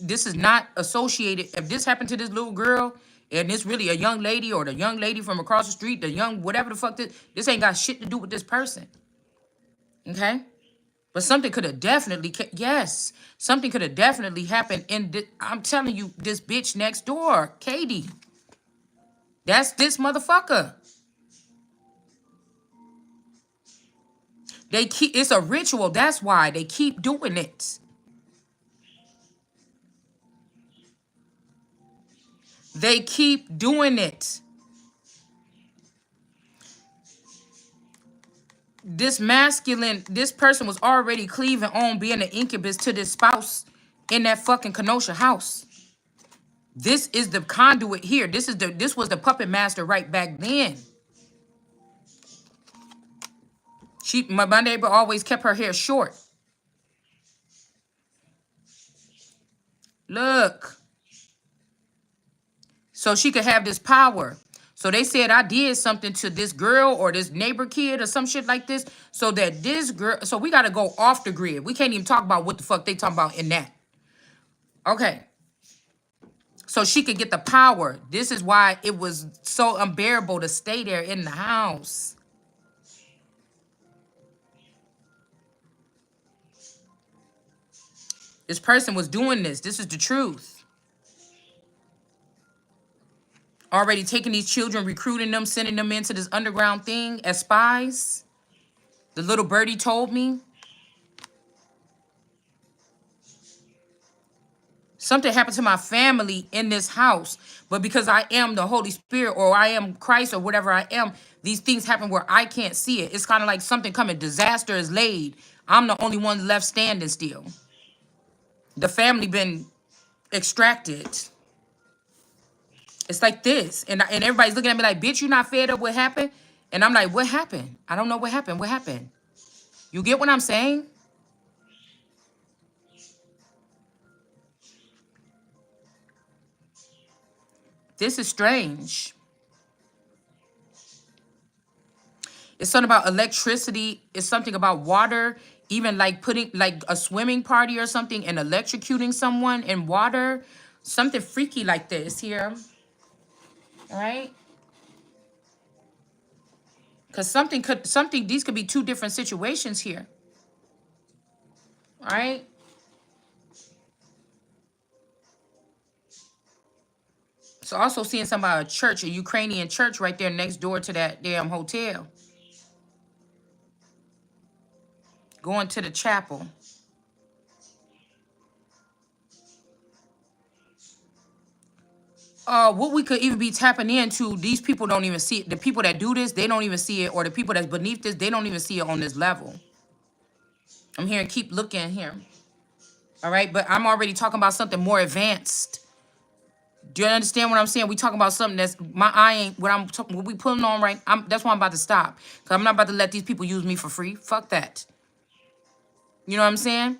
A: This is not associated. If this happened to this little girl, and it's really a young lady or the young lady from across the street, the young whatever the fuck this ain't got shit to do with this person. Okay? But something could have definitely, yes, something could have definitely happened in I'm telling you, this bitch next door, Katie. That's this motherfucker. They keep, it's a ritual. That's why they keep doing it. They keep doing it. This masculine, this person was already cleaving on being an incubus to this spouse in that fucking Kenosha house. This is the conduit here. This was the puppet master right back then. My neighbor always kept her hair short. Look. So she could have this power. So they said I did something to this girl or this neighbor kid or some shit like this. So that this girl, so we got to go off the grid. We can't even talk about what the fuck they talking about in that. Okay. So she could get the power. This is why it was so unbearable to stay there in the house. This person was doing this. This is the truth. Already taking these children, recruiting them, sending them into this underground thing as spies. The little birdie told me. Something happened to my family in this house, but because I am the Holy Spirit or I am Christ or whatever I am, these things happen where I can't see it. It's kind of like something coming. Disaster is laid. I'm the only one left standing still. The family been extracted. It's like this. And everybody's looking at me like, bitch, you not fed up what happened? And I'm like, what happened? I don't know what happened. What happened? You get what I'm saying? This is strange. It's something about electricity. It's something about water. Even like putting like a swimming party or something and electrocuting someone in water. Something freaky like this here. All right. Because these could be two different situations here. All right. So also seeing something about a church, a Ukrainian church right there next door to that damn hotel. Going to the chapel. What we could even be tapping into, these people don't even see it. The people that do this, they don't even see it. Or the people that's beneath this, they don't even see it on this level. I'm here and keep looking here. All right, but I'm already talking about something more advanced. Do you understand what I'm saying? We talking about something that's my eye ain't what we pulling on right. That's why I'm about to stop. Cause I'm not about to let these people use me for free. Fuck that. You know what I'm saying?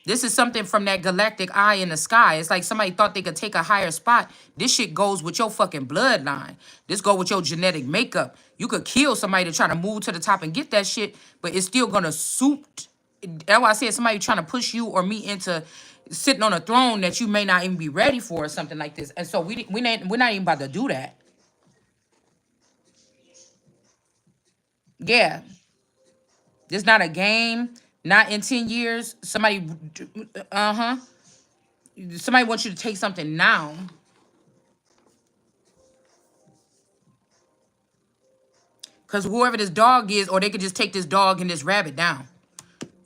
A: This is something from that galactic eye in the sky. It's like somebody thought they could take a higher spot. This shit goes with your fucking bloodline. This go with your genetic makeup. You could kill somebody to try to move to the top and get that shit, but it's still gonna suit. That's why I said somebody trying to push you or me into sitting on a throne that you may not even be ready for or something like this. And so we're not even about to do that. Yeah. It's not a game. Not in 10 years. Uh-huh. Somebody wants you to take something now. Because whoever this dog is, or they could just take this dog and this rabbit down.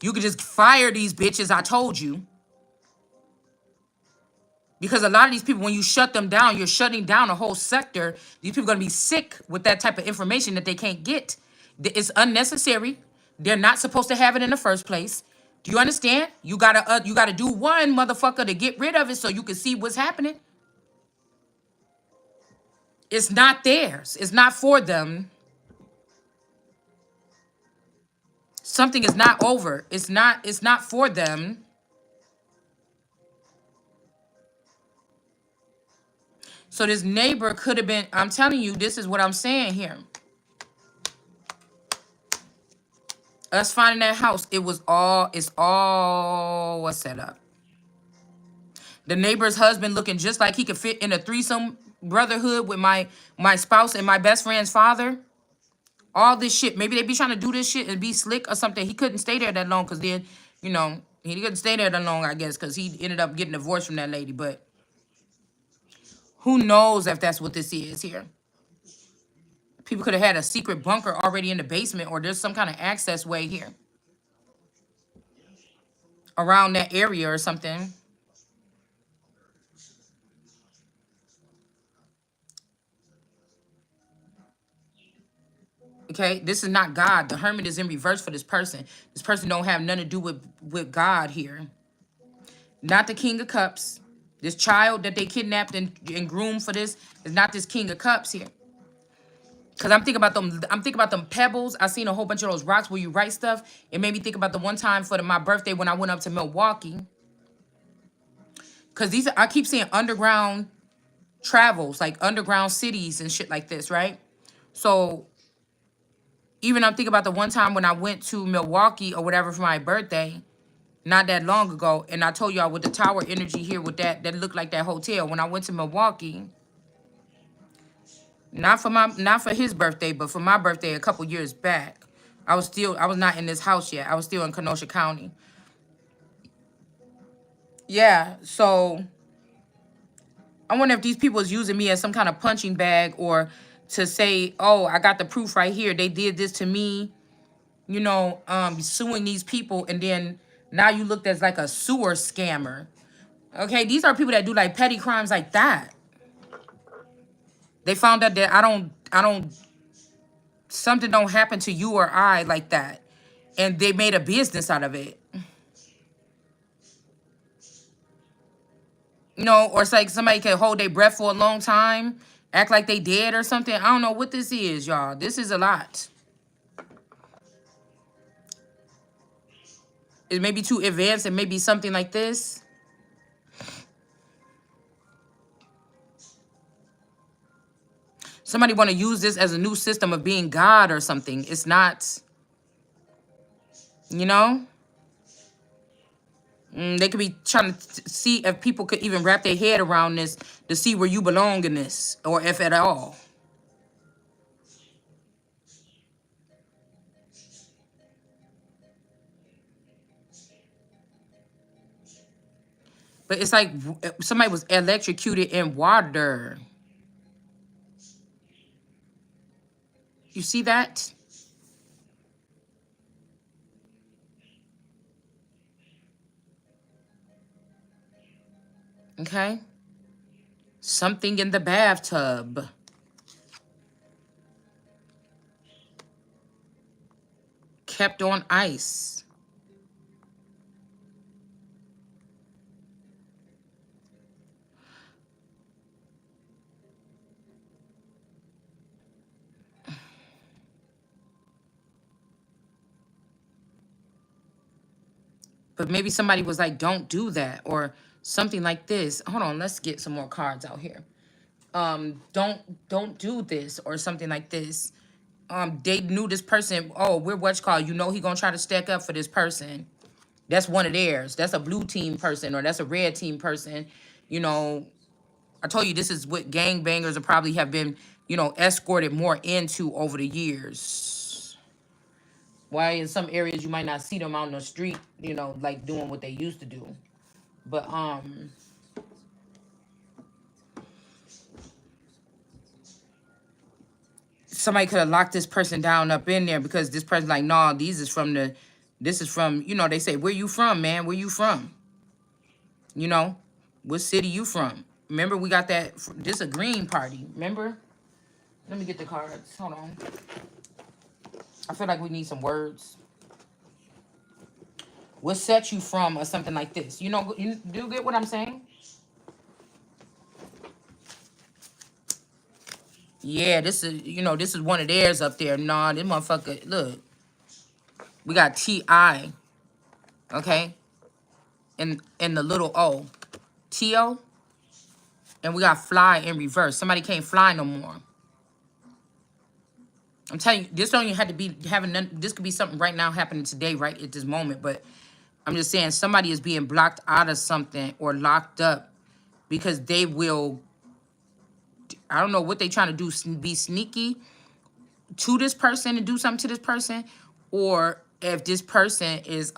A: You could just fire these bitches, I told you. Because a lot of these people, when you shut them down, you're shutting down a whole sector. These people are going to be sick with that type of information that they can't get. It's unnecessary. They're not supposed to have it in the first place. Do you understand? You gotta do one motherfucker to get rid of it so you can see what's happening. It's not theirs. It's not for them. Something is not over. It's not for them. So this neighbor could have been, I'm telling you, this is what I'm saying here. Us finding that house, it's all a setup. The neighbor's husband looking just like he could fit in a threesome brotherhood with my spouse and my best friend's father. All this shit. Maybe they be trying to do this shit and be slick or something. He couldn't stay there that long because then, he couldn't stay there that long, I guess, because he ended up getting divorced from that lady. But who knows if that's what this is here? People could have had a secret bunker already in the basement, or there's some kind of access way here around that area or something. Okay, this is not God. The Hermit is in reverse for this person. This person don't have nothing to do with God here. Not the King of Cups. This child that they kidnapped and groomed for this is not this King of Cups here. Cause I'm thinking about them. I'm thinking about them pebbles. I seen a whole bunch of those rocks where you write stuff. It made me think about the one time for my birthday when I went up to Milwaukee. Cause I keep seeing underground travels, like underground cities and shit like this, right? So even I'm thinking about the one time when I went to Milwaukee or whatever for my birthday, not that long ago, and I told y'all with the tower energy here with that looked like that hotel. When I went to Milwaukee, not for his birthday, but for my birthday a couple years back. I was not in this house yet. I was still in Kenosha County. Yeah, so I wonder if these people is using me as some kind of punching bag or to say, oh, I got the proof right here. They did this to me, suing these people, and then now you looked as like a sewer scammer. Okay, these are people that do like petty crimes like that. They found out that something don't happen to you or I like that. And they made a business out of it. Or it's like somebody can hold their breath for a long time, act like they dead or something. I don't know what this is, y'all. This is a lot. It may be too advanced. It may be something like this. Somebody want to use this as a new system of being God or something. It's not, you know? They could be trying to see if people could even wrap their head around this to see where you belong in this, or if at all. But it's like somebody was electrocuted in water. You see that? Okay. Something in the bathtub. Kept on ice. But maybe somebody was like, don't do that, or something like this. Hold on, let's get some more cards out here. Don't do this, or something like this. They knew this person. Oh, we're what's called. He gonna try to stack up for this person. That's one of theirs. That's a blue team person, or that's a red team person. You know, I told you this is what gangbangers will probably have been, escorted more into over the years. Why in some areas you might not see them out on the street, you know, like doing what they used to do. But somebody could have locked this person down up in there because this person like, nah, this is from, you know, they say, where you from, man? Where you from? You know, what city you from? Remember, we got that, this a green party, remember? Let me get the cards, hold on. I feel like we need some words. What set you from or something like this? You know, you do get what I'm saying? Yeah, this is, you know, this is one of theirs up there. Nah, this motherfucker, look. We got T.I., okay? And the little O. T.O. And we got fly in reverse. Somebody can't fly no more. I'm telling you, this don't even have to be having none, this could be something right now happening today, right at this moment. But I'm just saying somebody is being blocked out of something or locked up because they will, I don't know what they trying to do, be sneaky to this person and do something to this person, or if this person is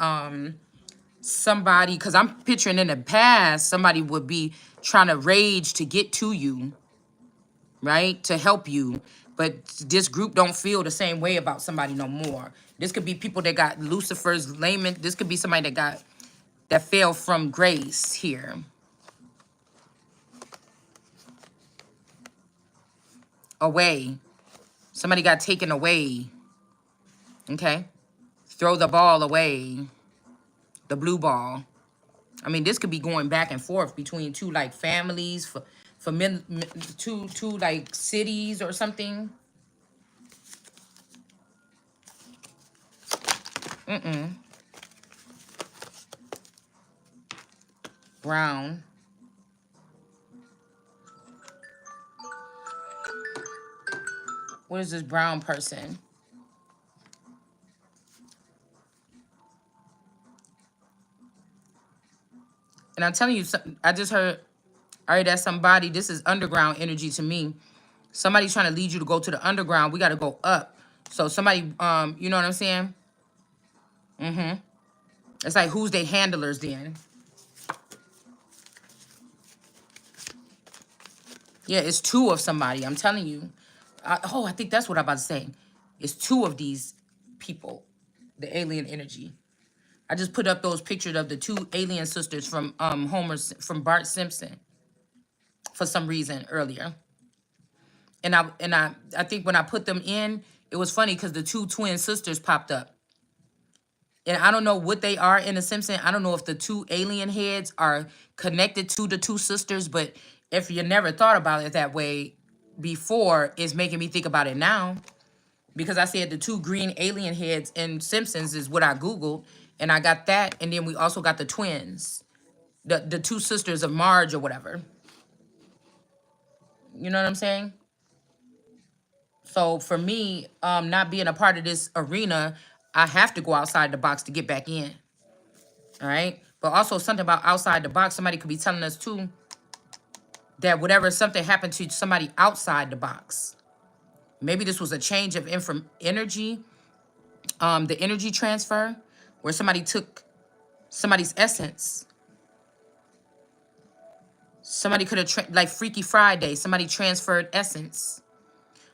A: somebody, because I'm picturing in the past somebody would be trying to rage to get to you, right, to help you, but this group don't feel the same way about somebody no more. This could be people that got Lucifer's lament. This could be somebody that fell from grace here. Away. Somebody got taken away. Okay? Throw the ball away. The blue ball. I mean, this could be going back and forth between two like families, for two like cities or something. Brown. What is this brown person? And I'm telling you, I just heard, all right, that's somebody. This is underground energy to me. Somebody's trying to lead you to go to the underground. We got to go up. So somebody, you know what I'm saying? It's like, who's their handlers then? Yeah, it's two of somebody. I'm telling you. I think that's what I'm about to say. It's two of these people, the alien energy. I just put up those pictures of the two alien sisters from from Bart Simpson for some reason earlier. And I think when I put them in, it was funny because the two twin sisters popped up. And I don't know what they are in the Simpson. I don't know if the two alien heads are connected to the two sisters, but if you never thought about it that way before, it's making me think about it now. Because I said the two green alien heads in Simpsons is what I Googled. And I got that. And then we also got the twins. The two sisters of Marge or whatever. You know what I'm saying? So for me, not being a part of this arena, I have to go outside the box to get back in. All right. But also something about outside the box, somebody could be telling us too that whatever something happened to somebody outside the box. Maybe this was a change of energy, the energy transfer, where somebody took somebody's essence. Somebody could have, like Freaky Friday, somebody transferred essence.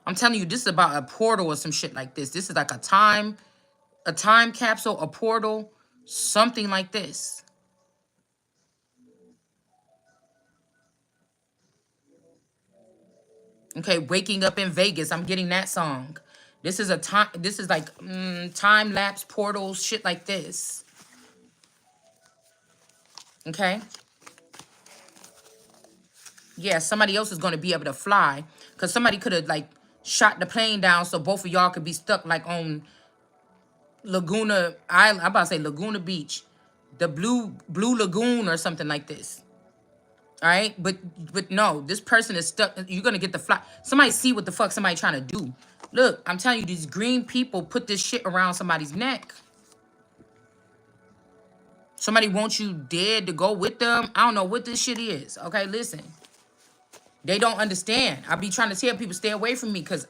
A: I'm telling you, this is about a portal or some shit like this. This is like a time capsule, a portal, something like this. Okay, Waking Up in Vegas. I'm getting that song. This is a time, this is like time lapse portals, shit like this. Okay. Yeah, somebody else is going to be able to fly. Because somebody could have like shot the plane down so both of y'all could be stuck like on Laguna Island. I'm about to say Laguna Beach. The Blue Lagoon or something like this. All right, but no, this person is stuck. You're gonna get the fly. Somebody see what the fuck somebody trying to do. Look, I'm telling you, these green people put this shit around somebody's neck. Somebody wants you dead to go with them. I don't know what this shit is. Okay, listen. They don't understand. I be trying to tell people stay away from me because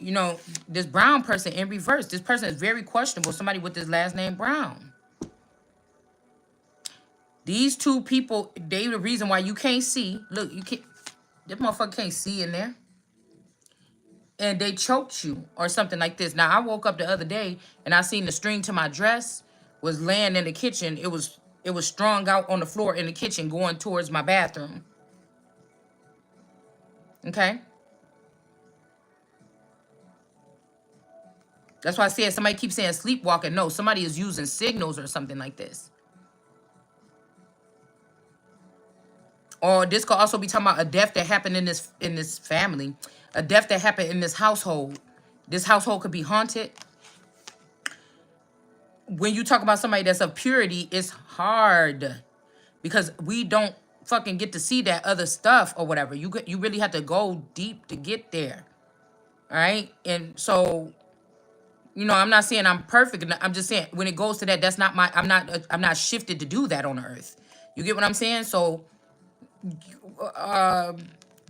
A: you know, this Brown person in reverse. This person is very questionable. Somebody with this last name Brown. These two people, they the reason why you can't see. Look, you can't. This motherfucker can't see in there. And they choked you or something like this. Now I woke up the other day and I seen the string to my dress was laying in the kitchen. It was strung out on the floor in the kitchen going towards my bathroom. Okay? That's why I said somebody keeps saying sleepwalking. No, somebody is using signals or something like this. Or this could also be talking about a death that happened in this family. A death that happened in this household. This household could be haunted. When you talk about somebody that's of purity, it's hard. Because we don't fucking get to see that other stuff or whatever. You really have to go deep to get there. All right? And so, you know, I'm not saying I'm perfect. I'm just saying when it goes to that, that's not my, I'm not shifted to do that on the earth. You get what I'm saying? So,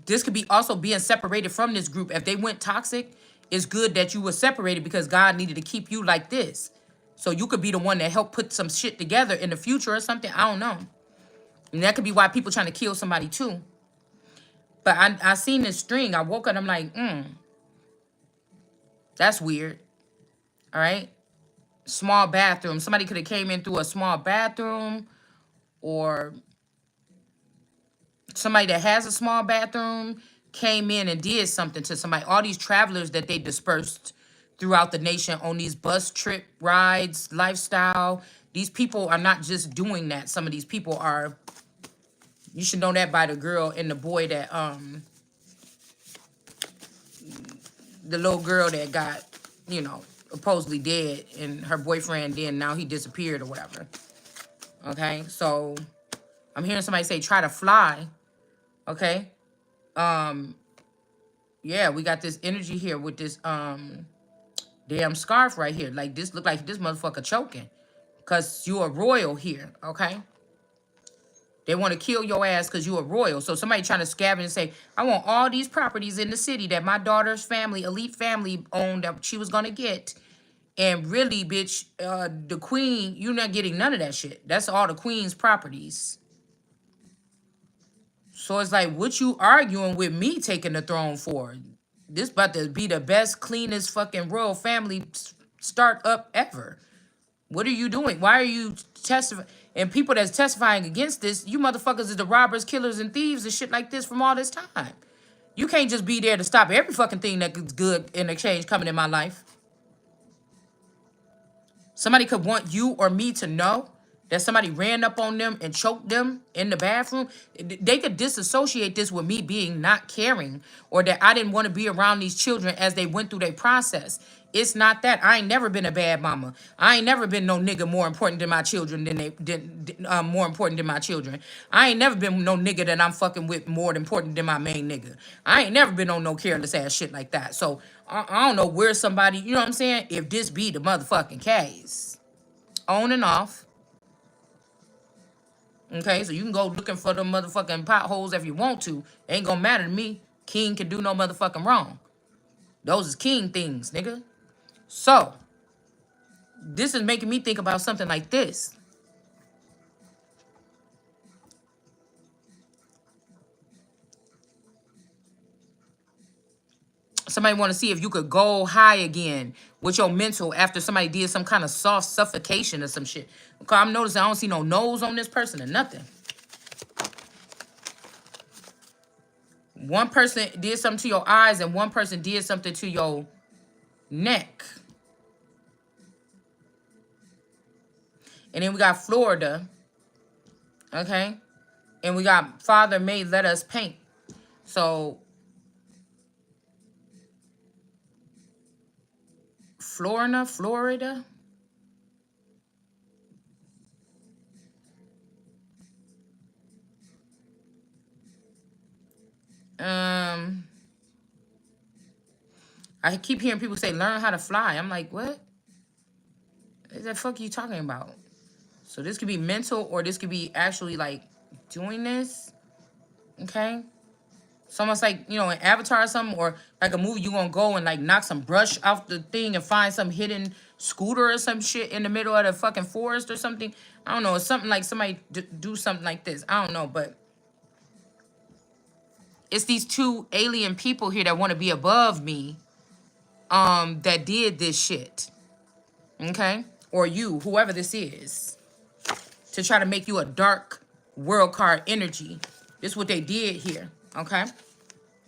A: this could be also being separated from this group. If they went toxic, it's good that you were separated because God needed to keep you like this. So you could be the one that helped put some shit together in the future or something. I don't know. And that could be why people trying to kill somebody too. But I seen this string. I woke up, I'm like, that's weird. All right. Small bathroom. Somebody could have came in through a small bathroom, or somebody that has a small bathroom came in and did something to somebody. All these travelers that they dispersed throughout the nation on these bus trip rides, lifestyle. These people are not just doing that. Some of these people are, you should know that by the girl and the boy that, the little girl that got, you know, supposedly dead and her boyfriend then now he disappeared or whatever. Okay, so I'm hearing somebody say try to fly. Okay. Yeah, we got this energy here with this damn scarf right here. Like this look like this motherfucker choking. Cause you a royal here, okay? They want to kill your ass because you a royal. So somebody trying to scavenge and say, I want all these properties in the city that my daughter's family, elite family owned that she was gonna get. And really, bitch, the queen, you're not getting none of that shit. That's all the queen's properties. So it's like, what you arguing with me taking the throne for? This about to be the best, cleanest fucking royal family start-up ever. What are you doing? Why are you testifying? And people that's testifying against this, you motherfuckers is the robbers, killers, and thieves and shit like this from all this time. You can't just be there to stop every fucking thing that's good in exchange coming in my life. Somebody could want you or me to know that somebody ran up on them and choked them in the bathroom. They could disassociate this with me being not caring or that I didn't want to be around these children as they went through their process. It's not that. I ain't never been a bad mama. I ain't never been no nigga more important than my children more important than my children. I ain't never been no nigga that I'm fucking with more important than my main nigga. I ain't never been on no careless ass shit like that. So I don't know where somebody, you know what I'm saying? If this be the motherfucking case. On and off. Okay, so you can go looking for the motherfucking potholes if you want to. Ain't gonna matter to me. King can do no motherfucking wrong. Those is king things, nigga. So, this is making me think about something like this. Somebody want to see if you could go high again with your mental after somebody did some kind of soft suffocation or some shit. Because I'm noticing I don't see no nose on this person or nothing. One person did something to your eyes and one person did something to your neck. And then we got Florida. Okay. And we got Father May Let Us Paint. So Florida. I keep hearing people say, learn how to fly. I'm like, what? What the fuck are you talking about? So this could be mental or this could be actually like doing this. Okay. It's almost like, you know, an Avatar or something, or like a movie, you gonna go and like knock some brush off the thing and find some hidden scooter or some shit in the middle of the fucking forest or something. I don't know. It's something like somebody do something like this. I don't know, but it's these two alien people here that want to be above me, that did this shit. Okay? Or you, whoever this is, to try to make you a dark world card energy. This is what they did here. Okay?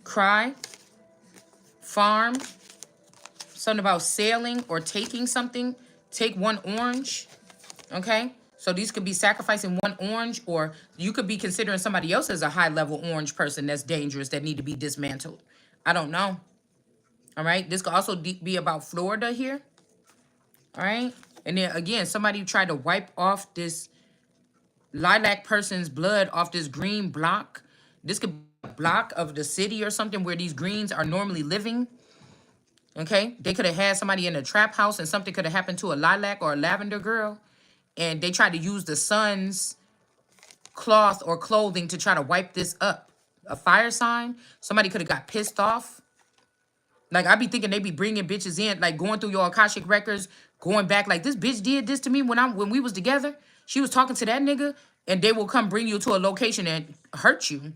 A: Cry, farm, something about sailing or taking something. Take one orange. Okay? So these could be sacrificing one orange, or you could be considering somebody else as a high level orange person that's dangerous that need to be dismantled. I don't know. All right? This could also be about Florida here. All right? And then again, somebody tried to wipe off this lilac person's blood off this green block. This could be a block of the city or something where these greens are normally living. Okay? They could have had somebody in a trap house and something could have happened to a lilac or a lavender girl. And they tried to use the sun's cloth or clothing to try to wipe this up. A fire sign. Somebody could have got pissed off. Like, I be thinking they be bringing bitches in, like going through your Akashic records, going back, like, this bitch did this to me when we was together. She was talking to that nigga, and they will come bring you to a location and hurt you.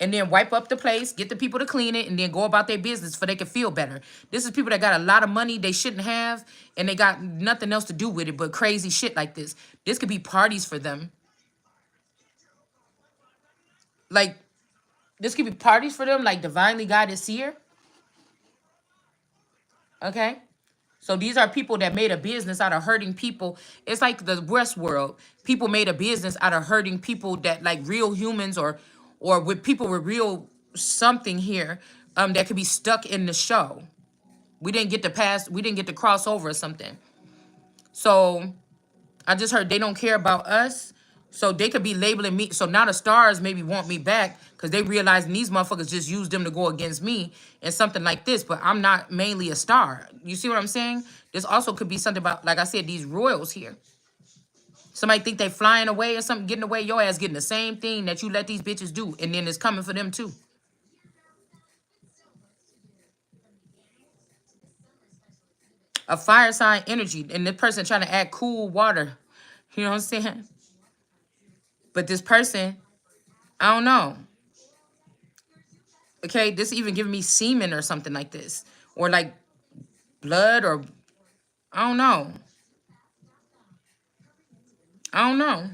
A: And then wipe up the place, get the people to clean it, and then go about their business so they can feel better. This is people that got a lot of money they shouldn't have, and they got nothing else to do with it but crazy shit like this. This could be parties for them. Like, this could be parties for them, like divinely guided seer. Okay? So these are people that made a business out of hurting people. It's like the West world. People made a business out of hurting people that like real humans or with people with real something here that could be stuck in the show. We didn't get to pass, we didn't get to cross over or something. So I just heard they don't care about us. So they could be labeling me. So now the stars maybe want me back because they realizing these motherfuckers just used them to go against me and something like this. But I'm not mainly a star. You see what I'm saying? This also could be something about, like I said, these royals here. Somebody think they flying away or something, getting away. Your ass getting the same thing that you let these bitches do. And then it's coming for them too. A fire sign energy. And this person trying to add cool water. You know what I'm saying? But this person, I don't know. Okay, this even giving me semen or something like this. Or like blood or I don't know. I don't know.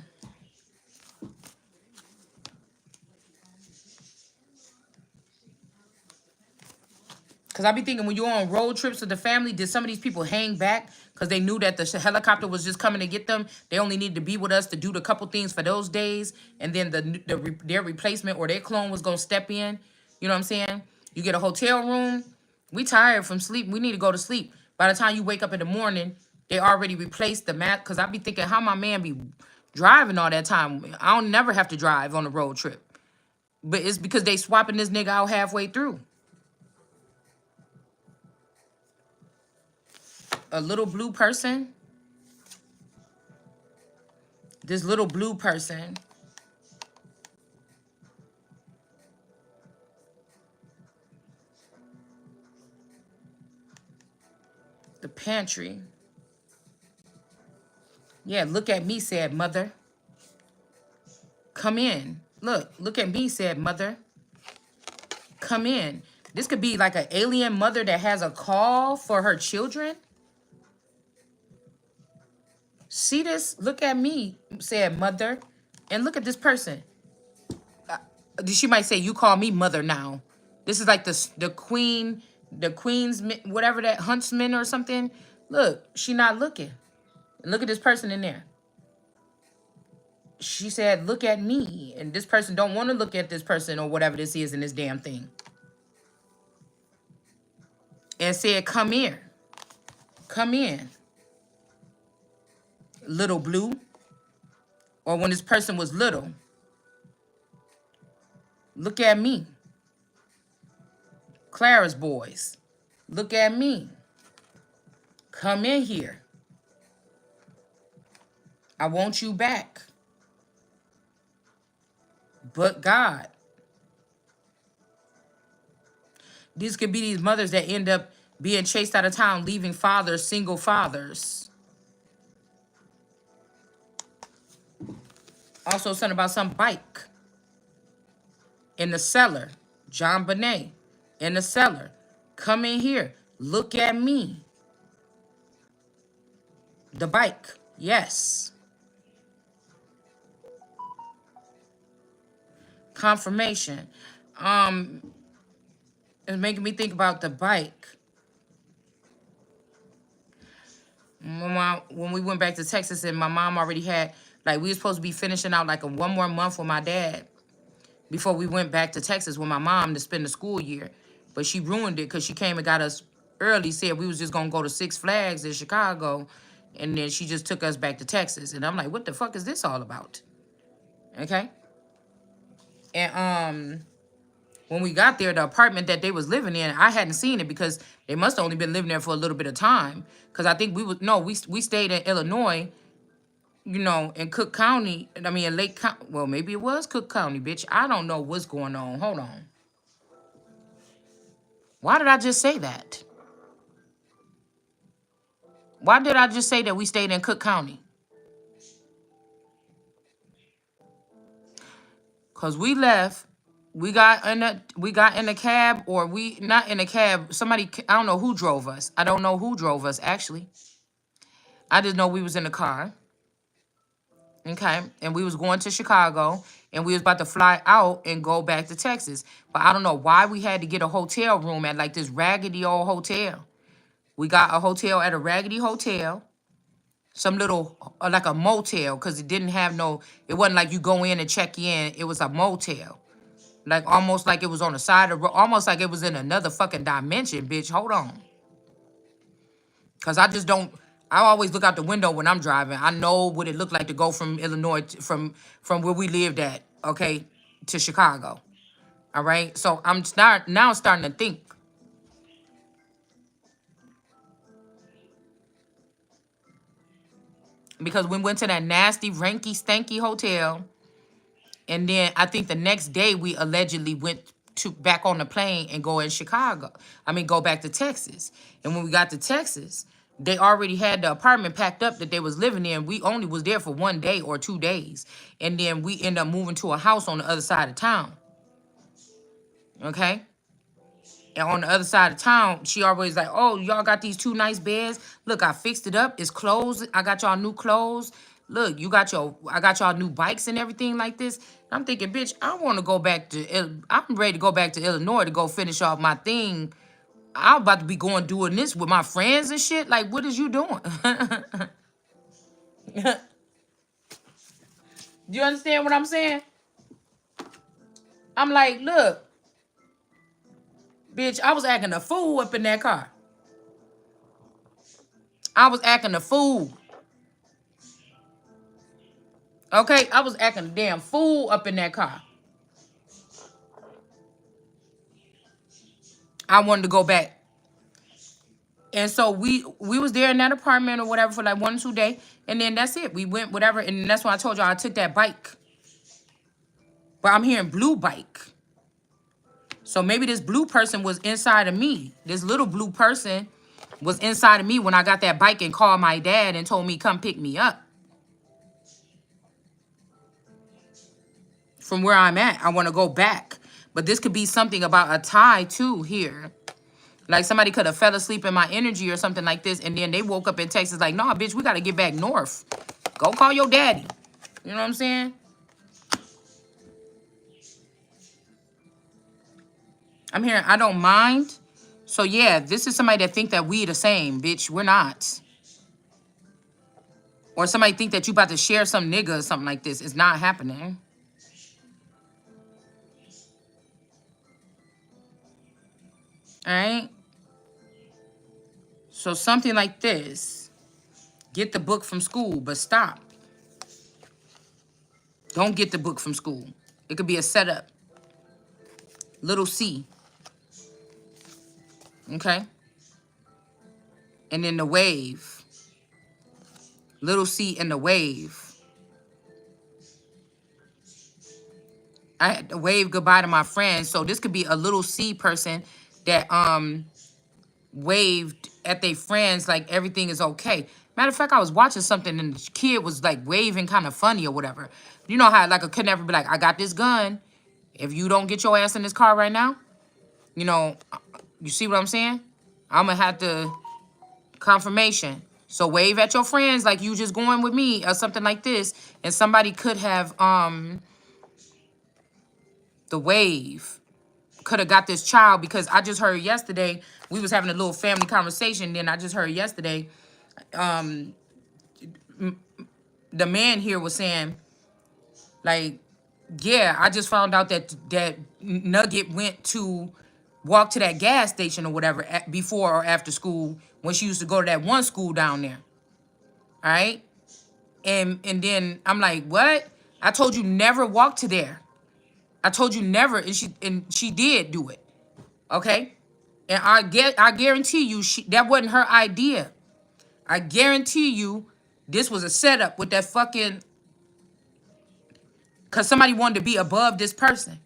A: Because I be thinking when you're on road trips with the family, did some of these people hang back because they knew that the helicopter was just coming to get them? They only needed to be with us to do the couple things for those days. And then their replacement or their clone was going to step in. You know what I'm saying? You get a hotel room. We tired from sleep. We need to go to sleep. By the time you wake up in the morning, they already replaced the mat. Because I be thinking how my man be driving all that time. I don't never have to drive on a road trip. But it's because they swapping this nigga out halfway through. A little blue person. This little blue person. The pantry. Yeah, look at me, said mother. Come in. Look at me, said mother. Come in. This could be like an alien mother that has a call for her children. See this? Look at me, said mother. And look at this person. She might say, you call me mother now. This is like the queen's, whatever that, huntsman or something. Look, she not looking. Look at this person in there. She said, look at me. And this person don't want to look at this person or whatever this is in this damn thing. And said, come here. Come in. Little blue. Or when this person was little. Look at me. Clara's boys. Look at me. Come in here. I want you back. But God. These could be these mothers that end up being chased out of town, leaving fathers, single fathers. Also, something about some bike in the cellar. John Bonet in the cellar. Come in here. Look at me. The bike. Yes. Confirmation. It's making me think about the bike. When we went back to Texas and my mom already had, like, we were supposed to be finishing out like one more month with my dad before we went back to Texas with my mom to spend the school year. But she ruined it because she came and got us early, said we was just going to go to Six Flags in Chicago, and then she just took us back to Texas. And I'm like, what the fuck is this all about? Okay? And when we got there, the apartment that they was living in, I hadn't seen it because they must have only been living there for a little bit of time. Because I think we stayed in Illinois, you know, in Cook County. I mean, in Lake County. Well, maybe it was Cook County, bitch. I don't know what's going on. Hold on. Why did I just say that? Why did I just say that we stayed in Cook County? Because we left. We got in a cab, or we not in a cab. Somebody, I don't know who drove us. I don't know who drove us, actually. I just know we was in the car. Okay. And we was going to Chicago, and we was about to fly out and go back to Texas. But I don't know why we had to get a hotel room at like this raggedy old hotel. We got a hotel at a raggedy hotel. Some little, like a motel, because it didn't have no, it wasn't like you go in and check in. It was a motel. Like, almost like it was on the side of the road. Almost like it was in another fucking dimension, bitch. Hold on. Because I just don't, I always look out the window when I'm driving. I know what it looked like to go from Illinois, from where we lived at, okay, to Chicago. All right? So I'm now starting to think. Because we went to that nasty, ranky, stanky hotel. And then I think the next day we allegedly went to back on the plane and go in Chicago. I mean, go back to Texas. And when we got to Texas, they already had the apartment packed up that they was living in. We only was there for 1 day or 2 days. And then we end up moving to a house on the other side of town. Okay? And on the other side of town, she always like, oh, y'all got these 2 nice beds. Look, I fixed it up. It's clothes. I got y'all new clothes. Look, I got y'all new bikes and everything like this. I'm thinking, bitch, I'm ready to go back to Illinois to go finish off my thing. I'm about to be doing this with my friends and shit. Like, what is you doing? Do you understand what I'm saying? I'm like, look, bitch, I was acting a fool up in that car. I was acting a fool. Okay, I was acting a damn fool up in that car. I wanted to go back. And so we was there in that apartment or whatever for like 1 or 2 days. And then that's it. We went whatever. And that's why I told y'all I took that bike. But I'm hearing blue bike. So maybe this blue person was inside of me. This little blue person was inside of me when I got that bike and called my dad and told me come pick me up. From where I'm at, I want to go back. But this could be something about a tie too here. Like somebody could have fell asleep in my energy or something like this. And then they woke up in Texas like, nah, bitch, we got to get back north. Go call your daddy. You know what I'm saying? I'm hearing, I don't mind. So yeah, this is somebody that think that we the same, bitch. We're not. Or somebody think that you about to share some nigga or something like this. It's not happening. All right? So something like this. Get the book from school, but stop. Don't get the book from school. It could be a setup. Little C. Okay? And then the wave. Little C and the wave. I had to wave goodbye to my friends. So this could be a little C person that waved at their friends like everything is okay. Matter of fact, I was watching something and the kid was like waving kind of funny or whatever. You know how like a kidnapper be like, I got this gun. If you don't get your ass in this car right now, you know, you see what I'm saying? I'm gonna have to confirmation. So wave at your friends like you just going with me or something like this. And somebody could have the wave could have got this child, because I just heard yesterday, we was having a little family conversation, then I just heard yesterday, the man here was saying, like, yeah, I just found out that Nugget went to walk to that gas station or whatever before or after school when she used to go to that one school down there. All right. And then I'm like, what? I told you never walk to there. I told you never, and she did do it. Okay? And I guarantee you that wasn't her idea. I guarantee you this was a setup with that fucking, cause somebody wanted to be above this person.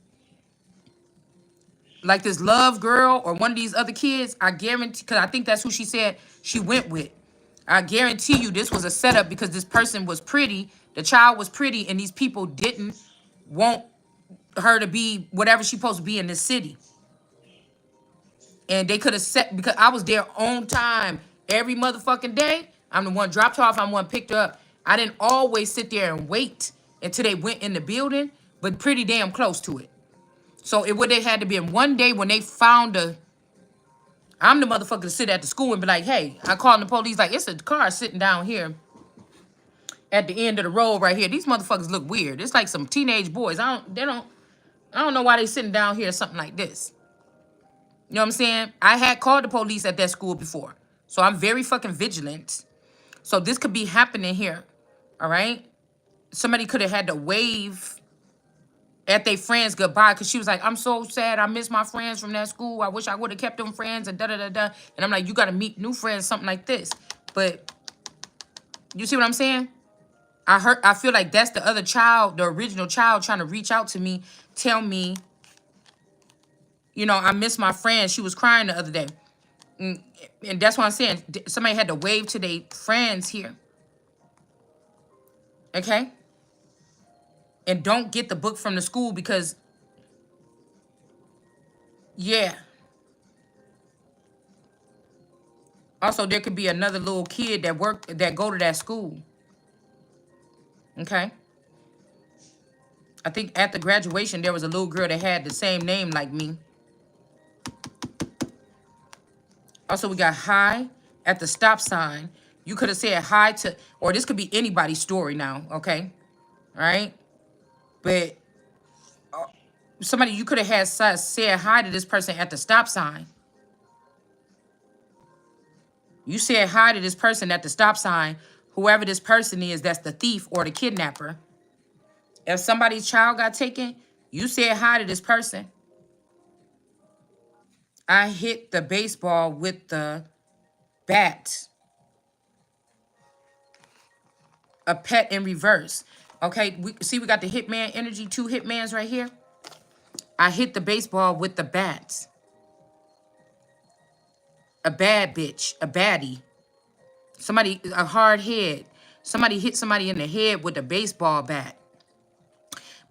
A: Like this Love girl or one of these other kids, I guarantee, because I think that's who she said she went with. I guarantee you this was a setup because this person was pretty, the child was pretty, and these people didn't want her to be whatever she's supposed to be in this city. And they could have set, because I was there on time every motherfucking day. I'm the one dropped her off, I'm the one picked her up. I didn't always sit there and wait until they went in the building, but pretty damn close to it. So it would have had to be in one day when they found a, I'm the motherfucker to sit at the school and be like, hey, I called the police, like, it's a car sitting down here at the end of the road right here. These motherfuckers look weird. It's like some teenage boys. I don't know why they sitting down here or something like this. You know what I'm saying? I had called the police at that school before. So I'm very fucking vigilant. So this could be happening here. All right? Somebody could have had to wave at their friends goodbye because she was like, I'm so sad. I miss my friends from that school. I wish I would have kept them friends and da-da-da-da. And I'm like, you got to meet new friends, something like this. But you see what I'm saying? I feel like that's the other child, the original child trying to reach out to me, tell me, you know, I miss my friend. She was crying the other day. And that's what I'm saying. Somebody had to wave to their friends here. Okay? And don't get the book from the school because, yeah. Also, there could be another little kid that go to that school. Okay? I think at the graduation, there was a little girl that had the same name like me. Also, we got hi at the stop sign. You could have said hi to, or this could be anybody's story now, okay? All right? But somebody, you could have had said hi to this person at the stop sign. You said hi to this person at the stop sign. Whoever this person is, that's the thief or the kidnapper. If somebody's child got taken, you said hi to this person. I hit the baseball with the bat. A pet in reverse. Okay, we got the hitman energy, 2 hitmans right here. I hit the baseball with the bat. A bad bitch, a baddie. Somebody, a hard head. Somebody hit somebody in the head with a baseball bat.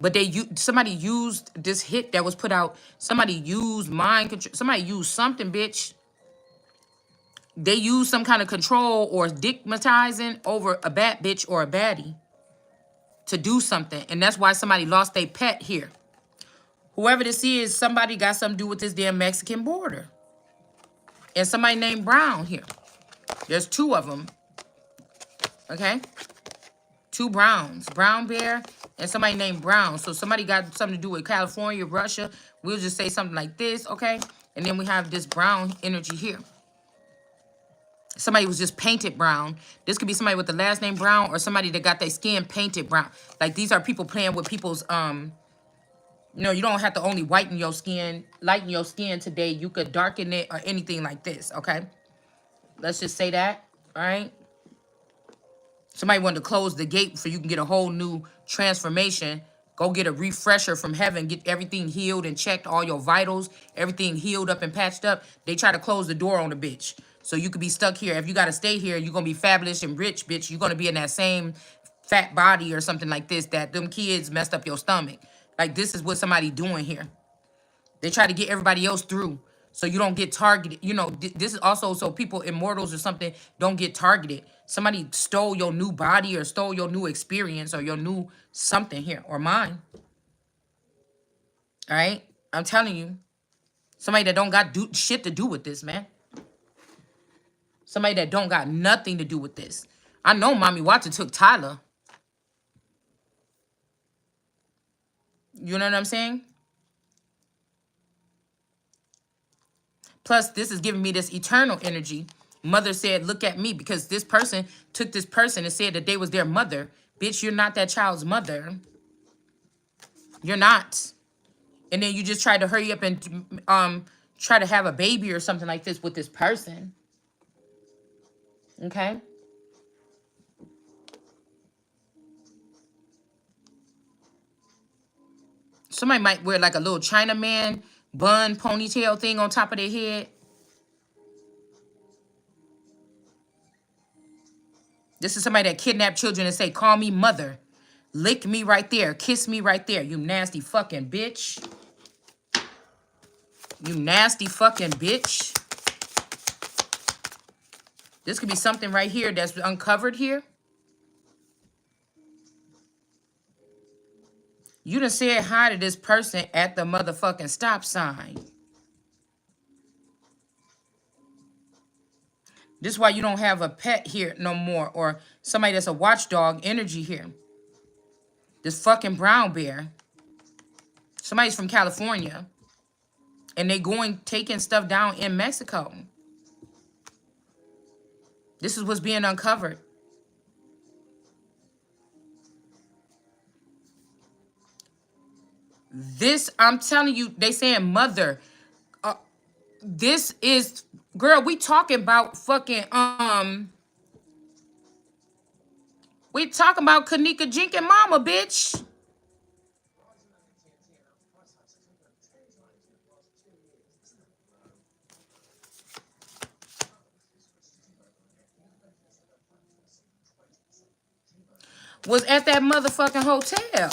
A: But somebody used this hit that was put out. Somebody used mind control. Somebody used something, bitch. They used some kind of control or stigmatizing over a bad bitch or a baddie to do something. And that's why somebody lost their pet here. Whoever this is, somebody got something to do with this damn Mexican border. And somebody named Brown here. There's 2 of them. Okay? 2 Browns. Brown Bear and somebody named Brown. So somebody got something to do with California, Russia. We'll just say something like this, okay? And then we have this brown energy here. Somebody was just painted brown. This could be somebody with the last name Brown or somebody that got their skin painted brown. Like, these are people playing with people's, you know, you don't have to only lighten your skin today. You could darken it or anything like this, okay? Let's just say that, all right? Somebody wanted to close the gate so you can get a whole new transformation Go get a refresher from heaven. Get everything healed and checked, all your vitals, everything healed up and patched up. They try to close the door on the bitch. So you could be stuck here. If you got to stay here, you're going to be fabulous and rich, bitch. You're going to be in that same fat body or something like this that them kids messed up your stomach. Like, this is what somebody doing here. They try to get everybody else through so you don't get targeted. You know, this is also so people, immortals or something, don't get targeted. Somebody stole your new body or stole your new experience or your new something here, or mine. All right? I'm telling you. Somebody that don't got shit to do with this, man. Somebody that don't got nothing to do with this. I know Mommy Watson took Tyler. You know what I'm saying? Plus, this is giving me this eternal energy. Mother said, look at me, because this person took this person and said that they was their mother. Bitch, you're not that child's mother. You're not. And then you just try to hurry up and try to have a baby or something like this with this person. Okay? Somebody might wear like a little Chinaman bun ponytail thing on top of their head. This is somebody that kidnapped children and say, call me mother. Lick me right there. Kiss me right there. You nasty fucking bitch. You nasty fucking bitch. This could be something right here that's uncovered here. You done said hi to this person at the motherfucking stop sign. This is why you don't have a pet here no more, or somebody that's a watchdog energy here. This fucking brown bear. Somebody's from California. And they taking stuff down in Mexico. This is what's being uncovered. This, I'm telling you, they saying mother. This is, girl, we talking about fucking, we talking about Kanika Jenkins mama, bitch. Was at that motherfucking hotel.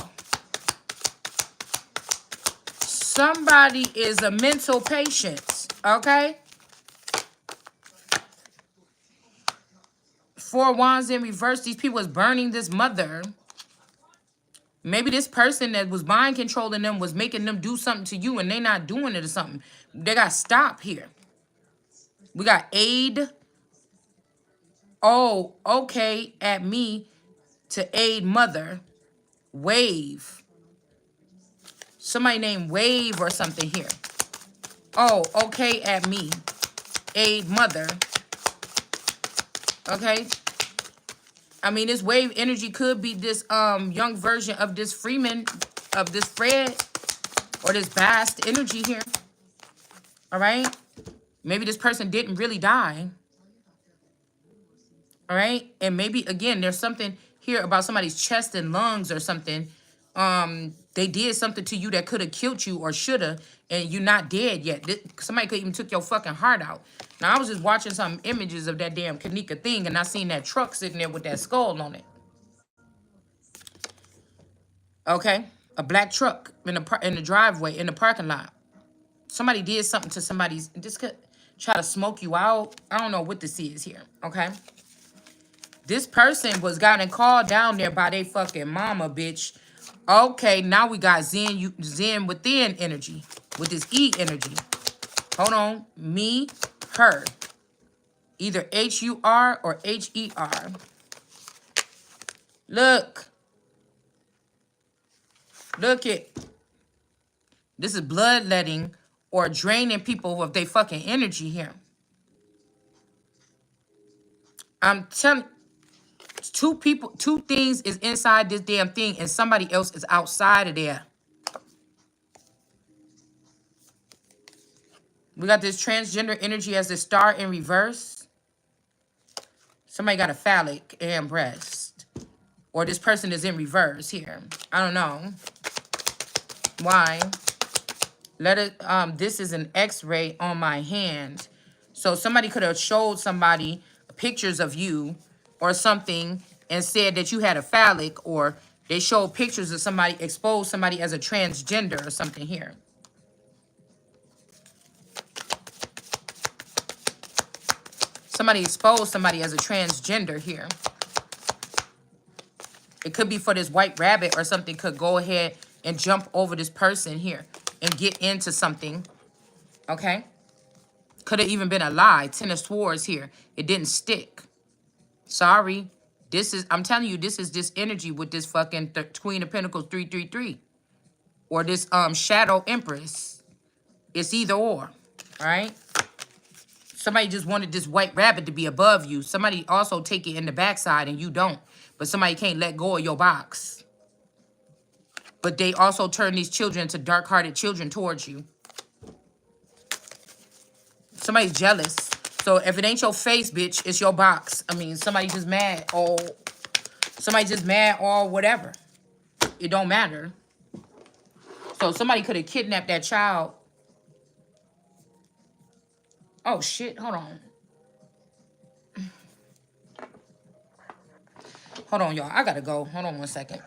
A: Somebody is a mental patient, okay? 4 wands in reverse. These people was burning this mother. Maybe this person that was mind controlling them was making them do something to you and they not doing it or something. They got stop here. We got aid. Oh, okay, at me to aid mother. Wave. Somebody named Wave or something here. Oh, okay, at me. Aid mother. Okay. I mean, this wave energy could be this young version of this Freeman, of this Fred, or this Bast energy here. All right? Maybe this person didn't really die. All right? And maybe, again, there's something here about somebody's chest and lungs or something. They did something to you that could have killed you or should have, and you're not dead yet. Somebody could even took your fucking heart out. Now, I was just watching some images of that damn Kanika thing, and I seen that truck sitting there with that skull on it. Okay? A black truck in the driveway, in the parking lot. Somebody did something to somebody's, this could try to smoke you out. I don't know what this is here, okay? This person was gotten called down there by they fucking mama, bitch. Okay, now we got Zen within energy with this E energy. Hold on. Me, her. Either H-U-R or H-E-R. Look. Look it. This is bloodletting or draining people of their fucking energy here. I'm telling, two things is inside this damn thing and somebody else is outside of there. We got this transgender energy as the star in reverse. Somebody got a phallic and breast. Or this person is in reverse here. I don't know. why. Let it, this is an x-ray on my hand. So somebody could have showed somebody pictures of you or something and said that you had a phallic, or they showed pictures of somebody, exposed somebody as a transgender or something here. Somebody exposed somebody as a transgender here. It could be for this white rabbit or something could go ahead and jump over this person here and get into something, okay? Could have even been a lie. Ten of Swords here. It didn't stick. Sorry. This is, I'm telling you, this is this energy with this fucking Queen of Pentacles 333. Or this Shadow Empress. It's either or. All right? Somebody just wanted this white rabbit to be above you. Somebody also take it in the backside and you don't. But somebody can't let go of your box. But they also turn these children into dark-hearted children towards you. Somebody's jealous. So if it ain't your face, bitch, it's your box. I mean, somebody just mad or somebody just mad or whatever. It don't matter. So somebody could have kidnapped that child. Oh, shit. Hold on. Hold on, y'all. I gotta go. Hold on one second.